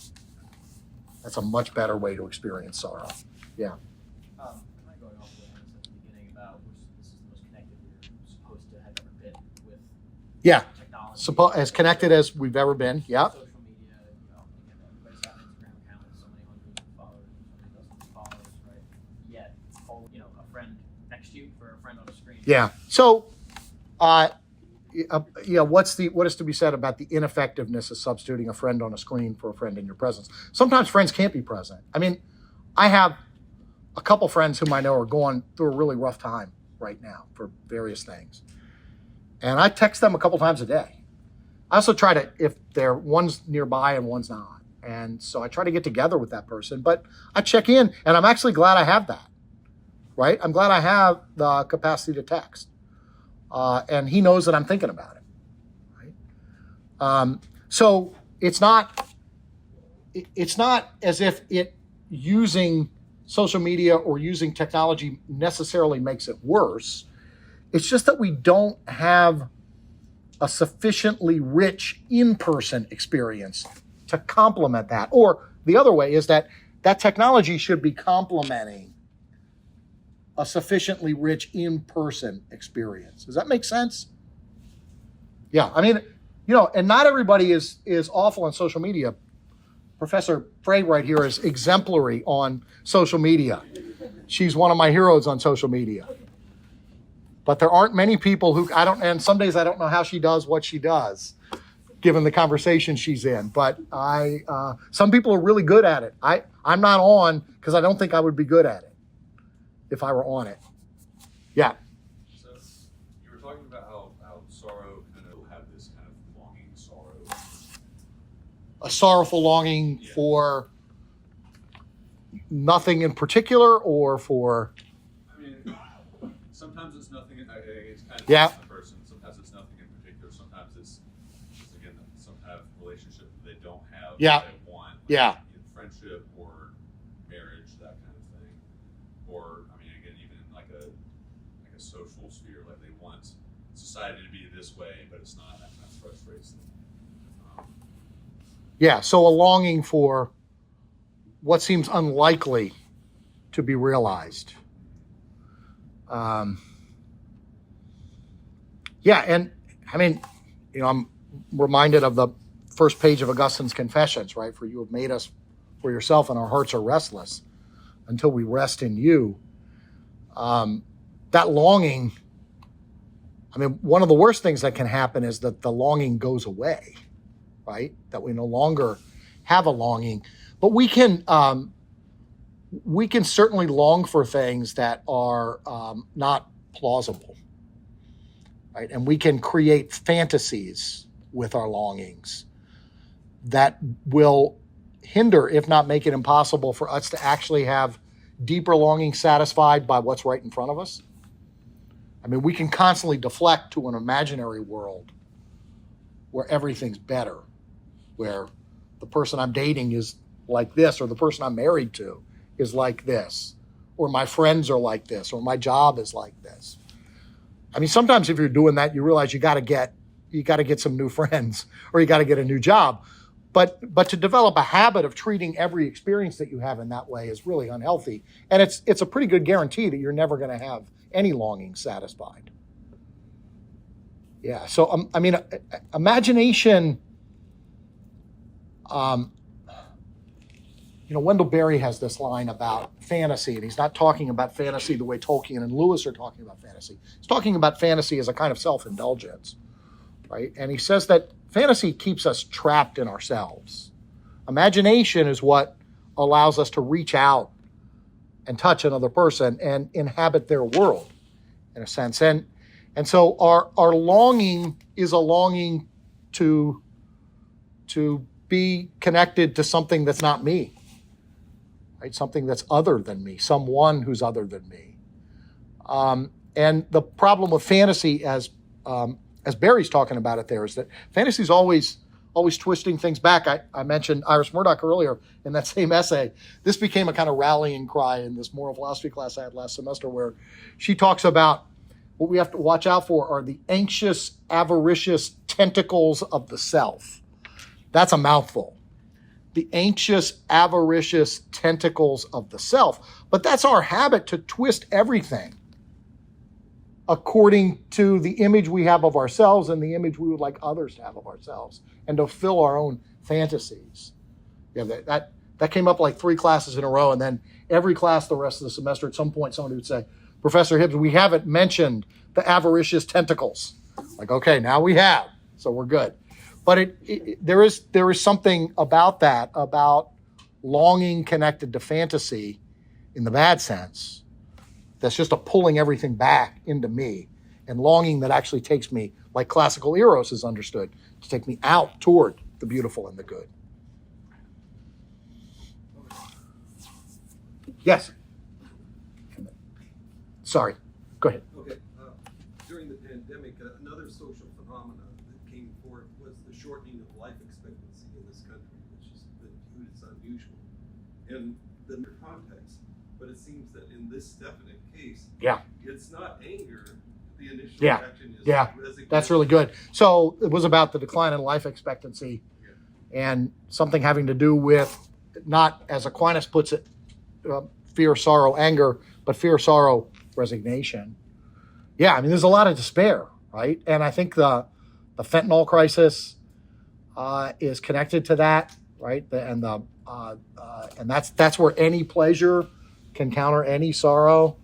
That's a much better way to experience sorrow. Yeah. Kind of going off what I said at the beginning about this is the most connected we're supposed to have ever been with technology. As connected as we've ever been. Yeah. Social media, everybody's got an Instagram account with so many hundreds of followers, so many dozens of followers, right? Yet, a friend next to you for a friend on a screen. Yeah. So, what is to be said about the ineffectiveness of substituting a friend on a screen for a friend in your presence? Sometimes friends can't be present. I have a couple friends whom I know are going through a really rough time right now for various things. And I text them a couple times a day. I also try to, if one's nearby and one's not. And so I try to get together with that person, but I check in, and I'm actually glad I have that, right? I'm glad I have the capacity to text. And he knows that I'm thinking about it, right? So it's not as if using social media or using technology necessarily makes it worse. It's just that we don't have a sufficiently rich in-person experience to complement that. Or the other way is that technology should be complementing a sufficiently rich in-person experience. Does that make sense? Yeah, I mean, and not everybody is awful on social media. Professor Frey right here is exemplary on social media. She's one of my heroes on social media. But there aren't many people who and some days I don't know how she does what she does, given the conversation she's in. But some people are really good at it. I'm not on because I don't think I would be good at it if I were on it. Yeah. So you were talking about how sorrow kind of have this kind of longing sorrow. A sorrowful longing for nothing in particular, or for. I mean, sometimes it's nothing. It's kind of Yeah. the person. Sometimes it's nothing in particular. Sometimes it's again some kind of relationship that they don't have. Yeah. That they want. Like Yeah. Friendship or marriage, that kind of thing. Or I mean, again, even in like a social sphere, like they want society to be this way, but it's not. That kind of frustrates them. Yeah, so a longing for what seems unlikely to be realized. And I mean, I'm reminded of the first page of Augustine's Confessions, right? For you have made us for yourself, and our hearts are restless until we rest in you. That longing, I mean, one of the worst things that can happen is that the longing goes away, right? That we no longer have a longing. But we can certainly long for things that are not plausible, right? And we can create fantasies with our longings that will hinder, if not make it impossible, for us to actually have deeper longing satisfied by what's right in front of us. I mean, we can constantly deflect to an imaginary world where everything's better, where the person I'm dating is like this, or the person I'm married to is like this, or my friends are like this, or my job is like this. I mean, sometimes if you're doing that, you realize you got to get some new friends, or you got to get a new job. But to develop a habit of treating every experience that you have in that way is really unhealthy, and it's a pretty good guarantee that you're never going to have any longing satisfied. Yeah. So I mean, imagination. Wendell Berry has this line about fantasy, and he's not talking about fantasy the way Tolkien and Lewis are talking about fantasy. He's talking about fantasy as a kind of self-indulgence, right? And he says that fantasy keeps us trapped in ourselves. Imagination is what allows us to reach out and touch another person and inhabit their world, in a sense. And so our longing is a longing to be connected to something that's not me, right? Something that's other than me, someone who's other than me. And the problem with fantasy, as Barry's talking about it there, is that fantasy's always twisting things back. I mentioned Iris Murdoch earlier in that same essay. This became a kind of rallying cry in this moral philosophy class I had last semester, where she talks about what we have to watch out for are the anxious, avaricious tentacles of the self. That's a mouthful. The anxious, avaricious tentacles of the self. But that's our habit, to twist everything according to the image we have of ourselves and the image we would like others to have of ourselves, and to fill our own fantasies. Yeah, that came up like 3 classes in a row, and then every class the rest of the semester, at some point, somebody would say, Professor Hibbs, we haven't mentioned the avaricious tentacles. Like, okay, now we have, so we're good. But there is something about that, about longing connected to fantasy in the bad sense, that's just a pulling everything back into me, and longing that actually takes me, like classical eros is understood, to take me out toward the beautiful and the good. Yes. Sorry. Go ahead. Okay. During the pandemic, another social phenomenon that came forth was the shortening of life expectancy in this country, which has been viewed as unusual in the context. But it seems that in this definite case, Yeah. it's not anger. The initial Yeah. reaction is Yeah. resignation. That's really good. So it was about the decline in life expectancy and something having to do with not, as Aquinas puts it, fear, sorrow, anger, but fear, sorrow, resignation. Yeah, I mean, there's a lot of despair, right? And I think the fentanyl crisis is connected to that, right? And that's where any pleasure can counter any sorrow.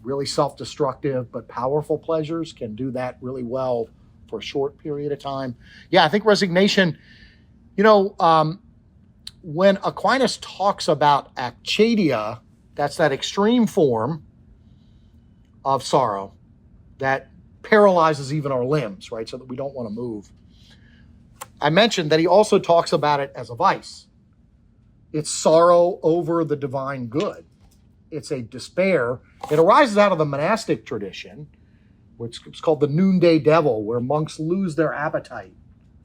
Really self-destructive but powerful pleasures can do that really well for a short period of time. Yeah, I think resignation, when Aquinas talks about acchadia, that's that extreme form of sorrow that paralyzes even our limbs, right? So that we don't want to move. I mentioned that he also talks about it as a vice. It's sorrow over the divine good. It's a despair. It arises out of the monastic tradition, which is called the noonday devil, where monks lose their appetite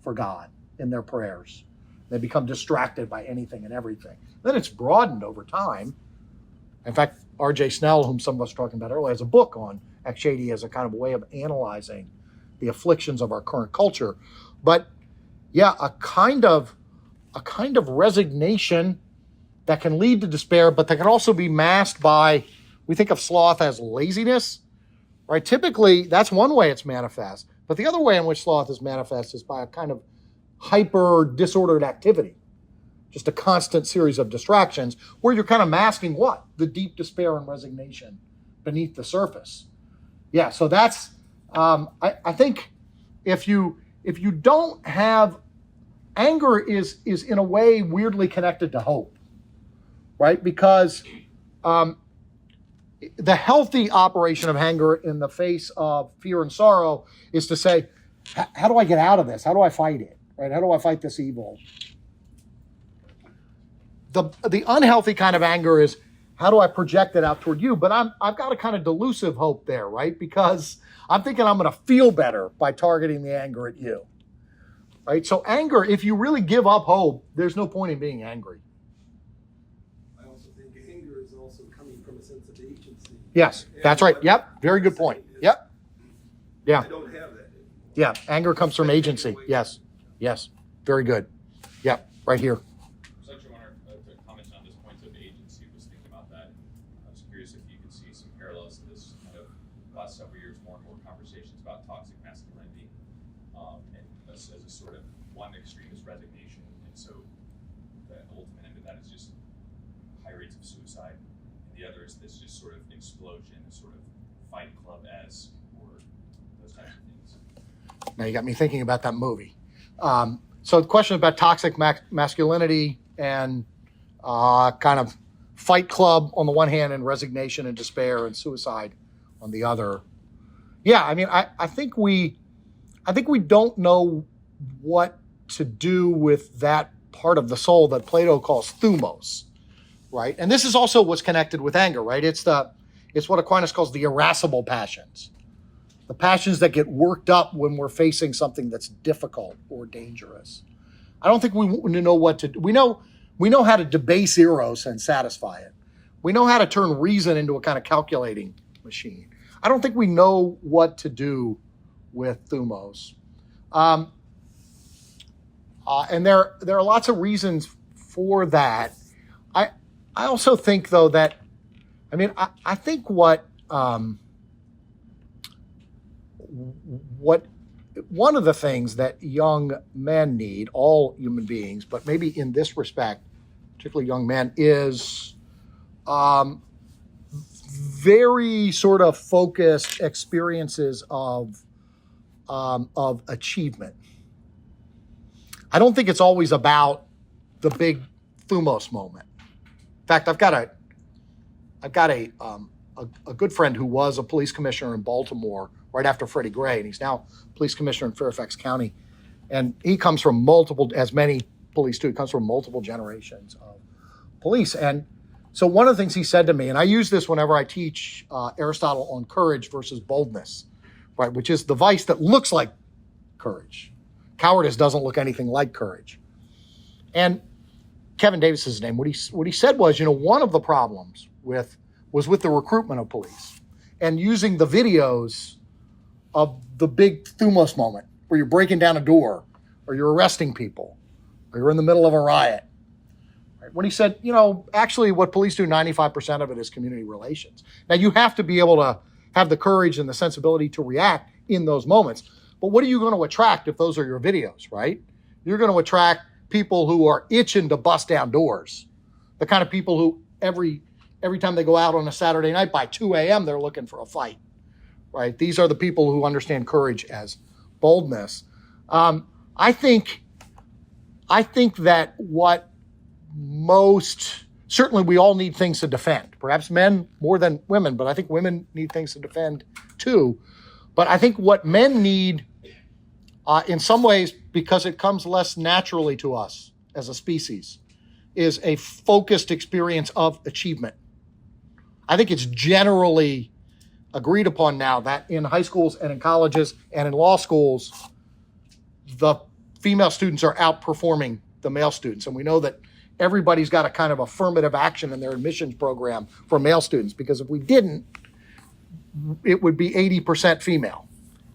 for God in their prayers. They become distracted by anything and everything. Then it's broadened over time. In fact, R.J. Snell, whom some of us were talking about earlier, has a book on acchadia as a kind of way of analyzing the afflictions of our current culture. But yeah, a kind of resignation that can lead to despair, but that can also be masked by, we think of sloth as laziness, right? Typically, that's one way it's manifest. But the other way in which sloth is manifest is by a kind of hyper disordered activity, just a constant series of distractions where you're kind of masking what? The deep despair and resignation beneath the surface. Yeah, so that's, I think if you don't have, anger is in a way weirdly connected to hope, right? Because the healthy operation of anger in the face of fear and sorrow is to say, how do I get out of this? How do I fight it? Right? How do I fight this evil? The unhealthy kind of anger is, how do I project it out toward you? But I've got a kind of delusive hope there, right? Because I'm thinking I'm going to feel better by targeting the anger at you, right? So anger, if you really give up hope, there's no point in being angry. I also think anger is also coming from a sense of agency. Yes, that's right. Yep, very good point. Yep. Yeah. I don't have that anymore. Yeah, anger comes from agency. Yes, very good. Yep, right here. So actually, I wanted to comment on this point of agency. Was thinking about that. I was curious if you could see some parallels to this kind of last several years, more and more conversations about toxic masculinity, and as a sort of one extreme is resignation, and so the ultimate end of that is just high rates of suicide, and the other is this just sort of explosion, a sort of fight club as or those types of things. Now you got me thinking about that movie. So the question about toxic masculinity and kind of fight club on the one hand and resignation and despair and suicide on the other. Yeah, I mean, I think we don't know what to do with that part of the soul that Plato calls thumos, right? And this is also what's connected with anger, right? It's what Aquinas calls the irascible passions. The passions that get worked up when we're facing something that's difficult or dangerous. I don't think we know what to do. We know how to debase eros and satisfy it. We know how to turn reason into a kind of calculating machine. I don't think we know what to do with thumos. And there are lots of reasons for that. I also think, though, that, I mean, I think what one of the things that young men need, all human beings, but maybe in this respect, particularly young men, is very sort of focused experiences of achievement. I don't think it's always about the big thumos moment. In fact, I've got a good friend who was a police commissioner in Baltimore right after Freddie Gray, and he's now police commissioner in Fairfax County. And he comes from multiple, as many police do, he comes from multiple generations of police. And so one of the things he said to me, and I use this whenever I teach Aristotle on courage versus boldness, right, which is the vice that looks like courage. Cowardice doesn't look anything like courage. And Kevin Davis is his name. What he said was, one of the problems was with the recruitment of police and using the videos of the big thumos moment where you're breaking down a door or you're arresting people or you're in the middle of a riot. Right? When he said, actually what police do, 95% of it is community relations. Now you have to be able to have the courage and the sensibility to react in those moments. But what are you going to attract if those are your videos, right? You're going to attract people who are itching to bust down doors. The kind of people who every time they go out on a Saturday night by 2 a.m., they're looking for a fight, right? These are the people who understand courage as boldness. I think that what certainly we all need things to defend. Perhaps men more than women, but I think women need things to defend too. But I think what men need, in some ways, because it comes less naturally to us as a species, is a focused experience of achievement. I think it's generally agreed upon now that in high schools and in colleges and in law schools, the female students are outperforming the male students. And we know that everybody's got a kind of affirmative action in their admissions program for male students, because if we didn't, it would be 80% female.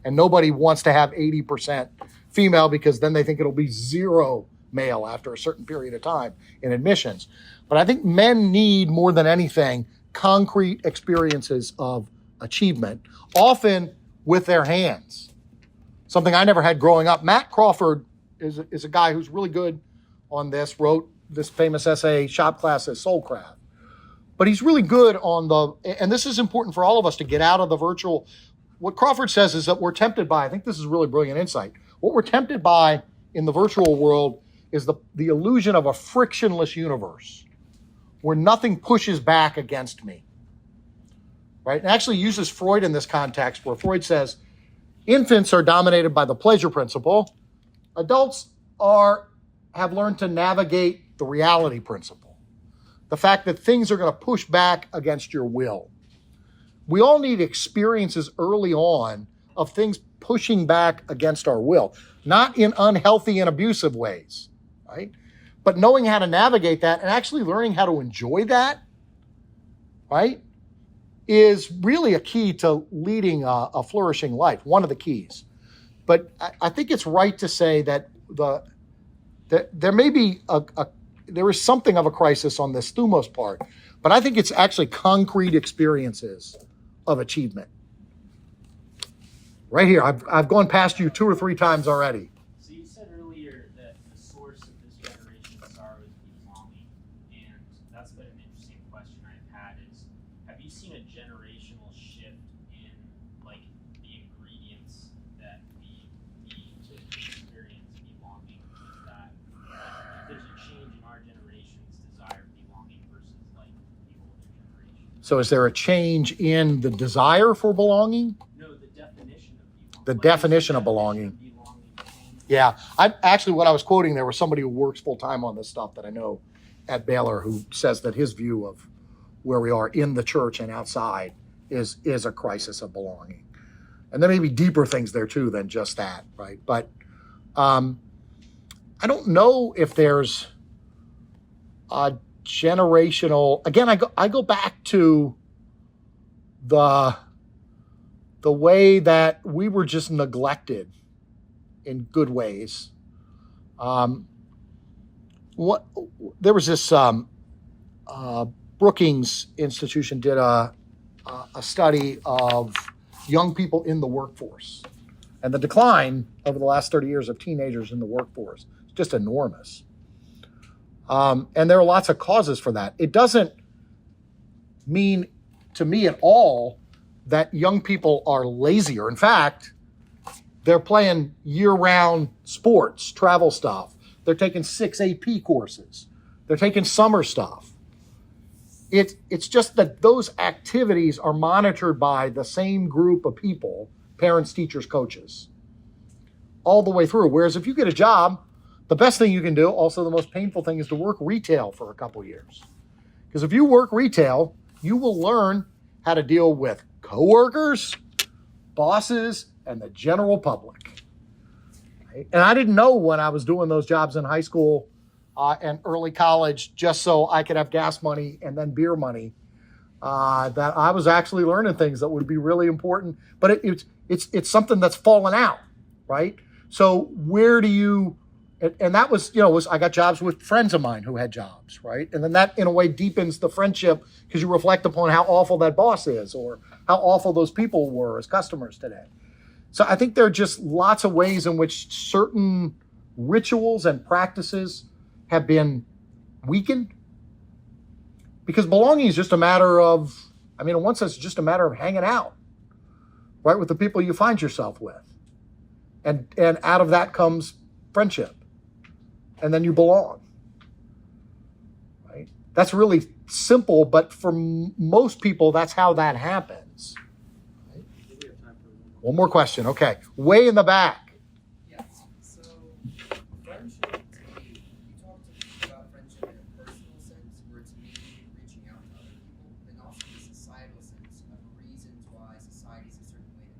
And nobody wants to have 80% female because then they think it'll be zero male after a certain period of time in admissions. But I think men need, more than anything, concrete experiences of achievement, often with their hands. Something I never had growing up. Matt Crawford is a guy who's really good on this, wrote this famous essay, Shop Class as Soulcraft. But he's really good on and this is important for all of us to get out of the virtual. What Crawford says is that we're tempted by, I think this is really brilliant insight, what we're tempted by in the virtual world is the illusion of a frictionless universe where nothing pushes back against me, right? And actually uses Freud in this context, where Freud says infants are dominated by the pleasure principle. Adults have learned to navigate the reality principle. The fact that things are going to push back against your will. We all need experiences early on of things pushing back against our will, not in unhealthy and abusive ways, right? But knowing how to navigate that and actually learning how to enjoy that, right, is really a key to leading a flourishing life, one of the keys. But I think it's right to say that there may be there is something of a crisis on this thumos part, but I think it's actually concrete experiences of achievement. Right here, I've gone past you 2 or 3 times already. So you said earlier that the source of this generation's sorrow is belonging, and that's been an interesting question I've had is, have you seen a generational shift in like the ingredients that we need to experience belonging? That if there's a change in our generation's desire for belonging versus like the older generation? So is there a change in the desire for belonging? The definition of belonging. Yeah, what I was quoting there was somebody who works full time on this stuff that I know at Baylor, who says that his view of where we are in the church and outside is a crisis of belonging. And there may be deeper things there too than just that, right? But I don't know if there's a generational. Again, I go back to the way that we were just neglected in good ways. There was this Brookings Institution did a study of young people in the workforce, and the decline over the last 30 years of teenagers in the workforce is just enormous. And there are lots of causes for that. It doesn't mean to me at all that young people are lazier. In fact, they're playing year-round sports, travel stuff. They're taking 6 AP courses. They're taking summer stuff. It's just that those activities are monitored by the same group of people, parents, teachers, coaches, all the way through. Whereas if you get a job, the best thing you can do, also the most painful thing, is to work retail for a couple years. Because if you work retail, you will learn how to deal with coworkers, bosses, and the general public. Right? And I didn't know when I was doing those jobs in high school and early college, just so I could have gas money and then beer money, that I was actually learning things that would be really important. But It's something that's fallen out, right? So where do you, and that was, I got jobs with friends of mine who had jobs, right? And then that in a way deepens the friendship because you reflect upon how awful that boss is or how awful those people were as customers today. So I think there are just lots of ways in which certain rituals and practices have been weakened because belonging is just a matter of, in one sense, it's just a matter of hanging out, right, with the people you find yourself with. And out of that comes friendship. And then you belong, right? That's really simple, but for most people, that's how that happens. Right? One more question. Okay. Way in the back. Yes. So, friendship to me, you talked about friendship in a personal sense, where it's me reaching out to other people, and also the societal sense of reasons why society is a certain way to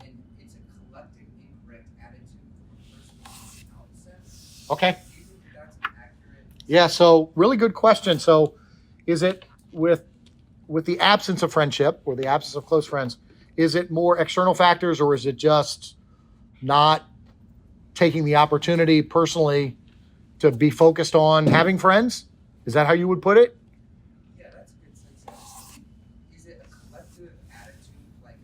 make. And it's a collective incorrect attitude from a personal sense. Okay. Do you think that's an accurate? Yeah, so really good question. So is it with the absence of friendship or the absence of close friends, is it more external factors or is it just not taking the opportunity personally to be focused on having friends? Is that how you would put it? Yeah, that's a good sense of it. Is it a collective attitude, like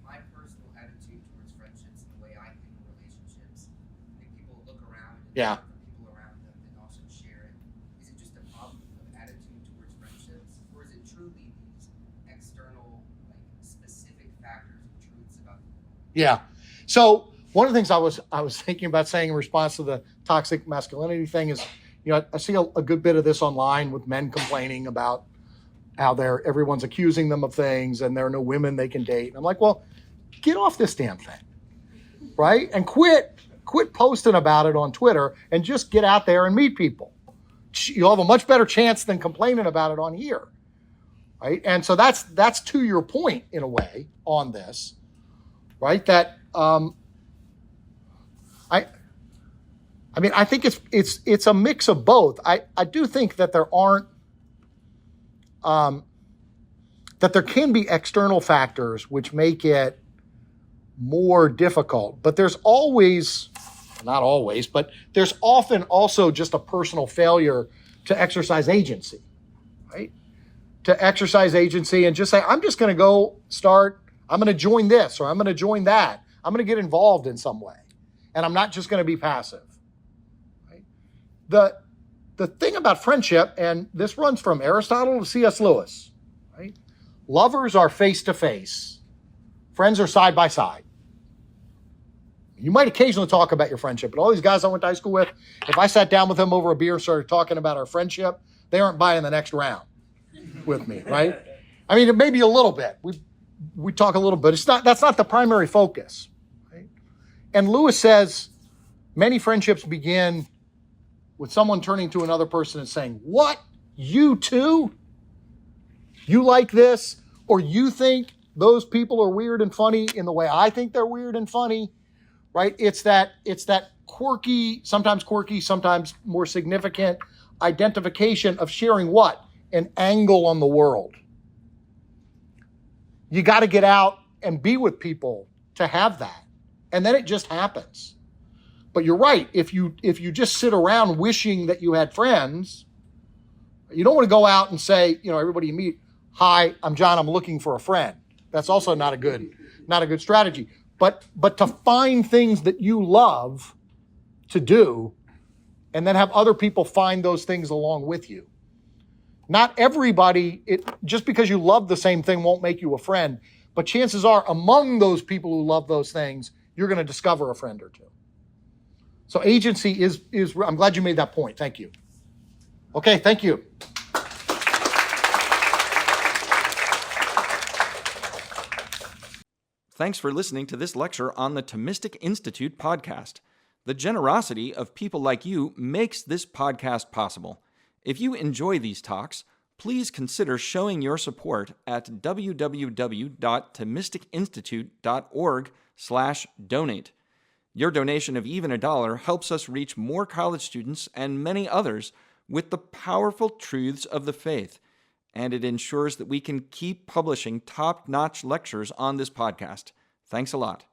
my personal attitude towards friendships and the way I think of relationships? Like people look around and Yeah. people around them and also share it. Is it just a problem of attitude towards friendships? Or is it truly these external, like specific factors and truths about the world? Yeah. So one of the things I was thinking about saying in response to the toxic masculinity thing is, I see a good bit of this online with men complaining about how everyone's accusing them of things and there are no women they can date. And I'm like, well, get off this damn thing, right? And quit posting about it on Twitter and just get out there and meet people. You'll have a much better chance than complaining about it on here, right? And so that's to your point in a way on this, right? That I think it's a mix of both. I do think that there aren't that there can be external factors which make it more difficult, but there's always, not always, but there's often also just a personal failure to exercise agency, right? To exercise agency and just say, I'm just going to go I'm going to join this or I'm going to join that. I'm going to get involved in some way. And I'm not just going to be passive. Right? The thing about friendship, and this runs from Aristotle to C.S. Lewis, right? Lovers are face to face. Friends are side by side. You might occasionally talk about your friendship, but all these guys I went to high school with, if I sat down with them over a beer and started talking about our friendship, they aren't buying the next round with me, right? It may be a little bit. We talk a little bit. That's not the primary focus, right? And Lewis says many friendships begin with someone turning to another person and saying, "What? You too? You like this? Or you think those people are weird and funny in the way I think they're weird and funny?" Right? It's that quirky, sometimes more significant identification of sharing what? An angle on the world. You got to get out and be with people to have that. And then it just happens. But you're right. If you just sit around wishing that you had friends, you don't want to go out and say, everybody you meet, "Hi, I'm John. I'm looking for a friend." That's also not a good strategy. But to find things that you love to do and then have other people find those things along with you. Not everybody, just because you love the same thing won't make you a friend, but chances are among those people who love those things, you're going to discover a friend or two. So agency is I'm glad you made that point. Thank you. Okay, thank you. Thanks for listening to this lecture on the Thomistic Institute podcast. The generosity of people like you makes this podcast possible. If you enjoy these talks, please consider showing your support at www.thomisticinstitute.org/donate. Your donation of even $1 helps us reach more college students and many others with the powerful truths of the faith, and it ensures that we can keep publishing top-notch lectures on this podcast. Thanks a lot.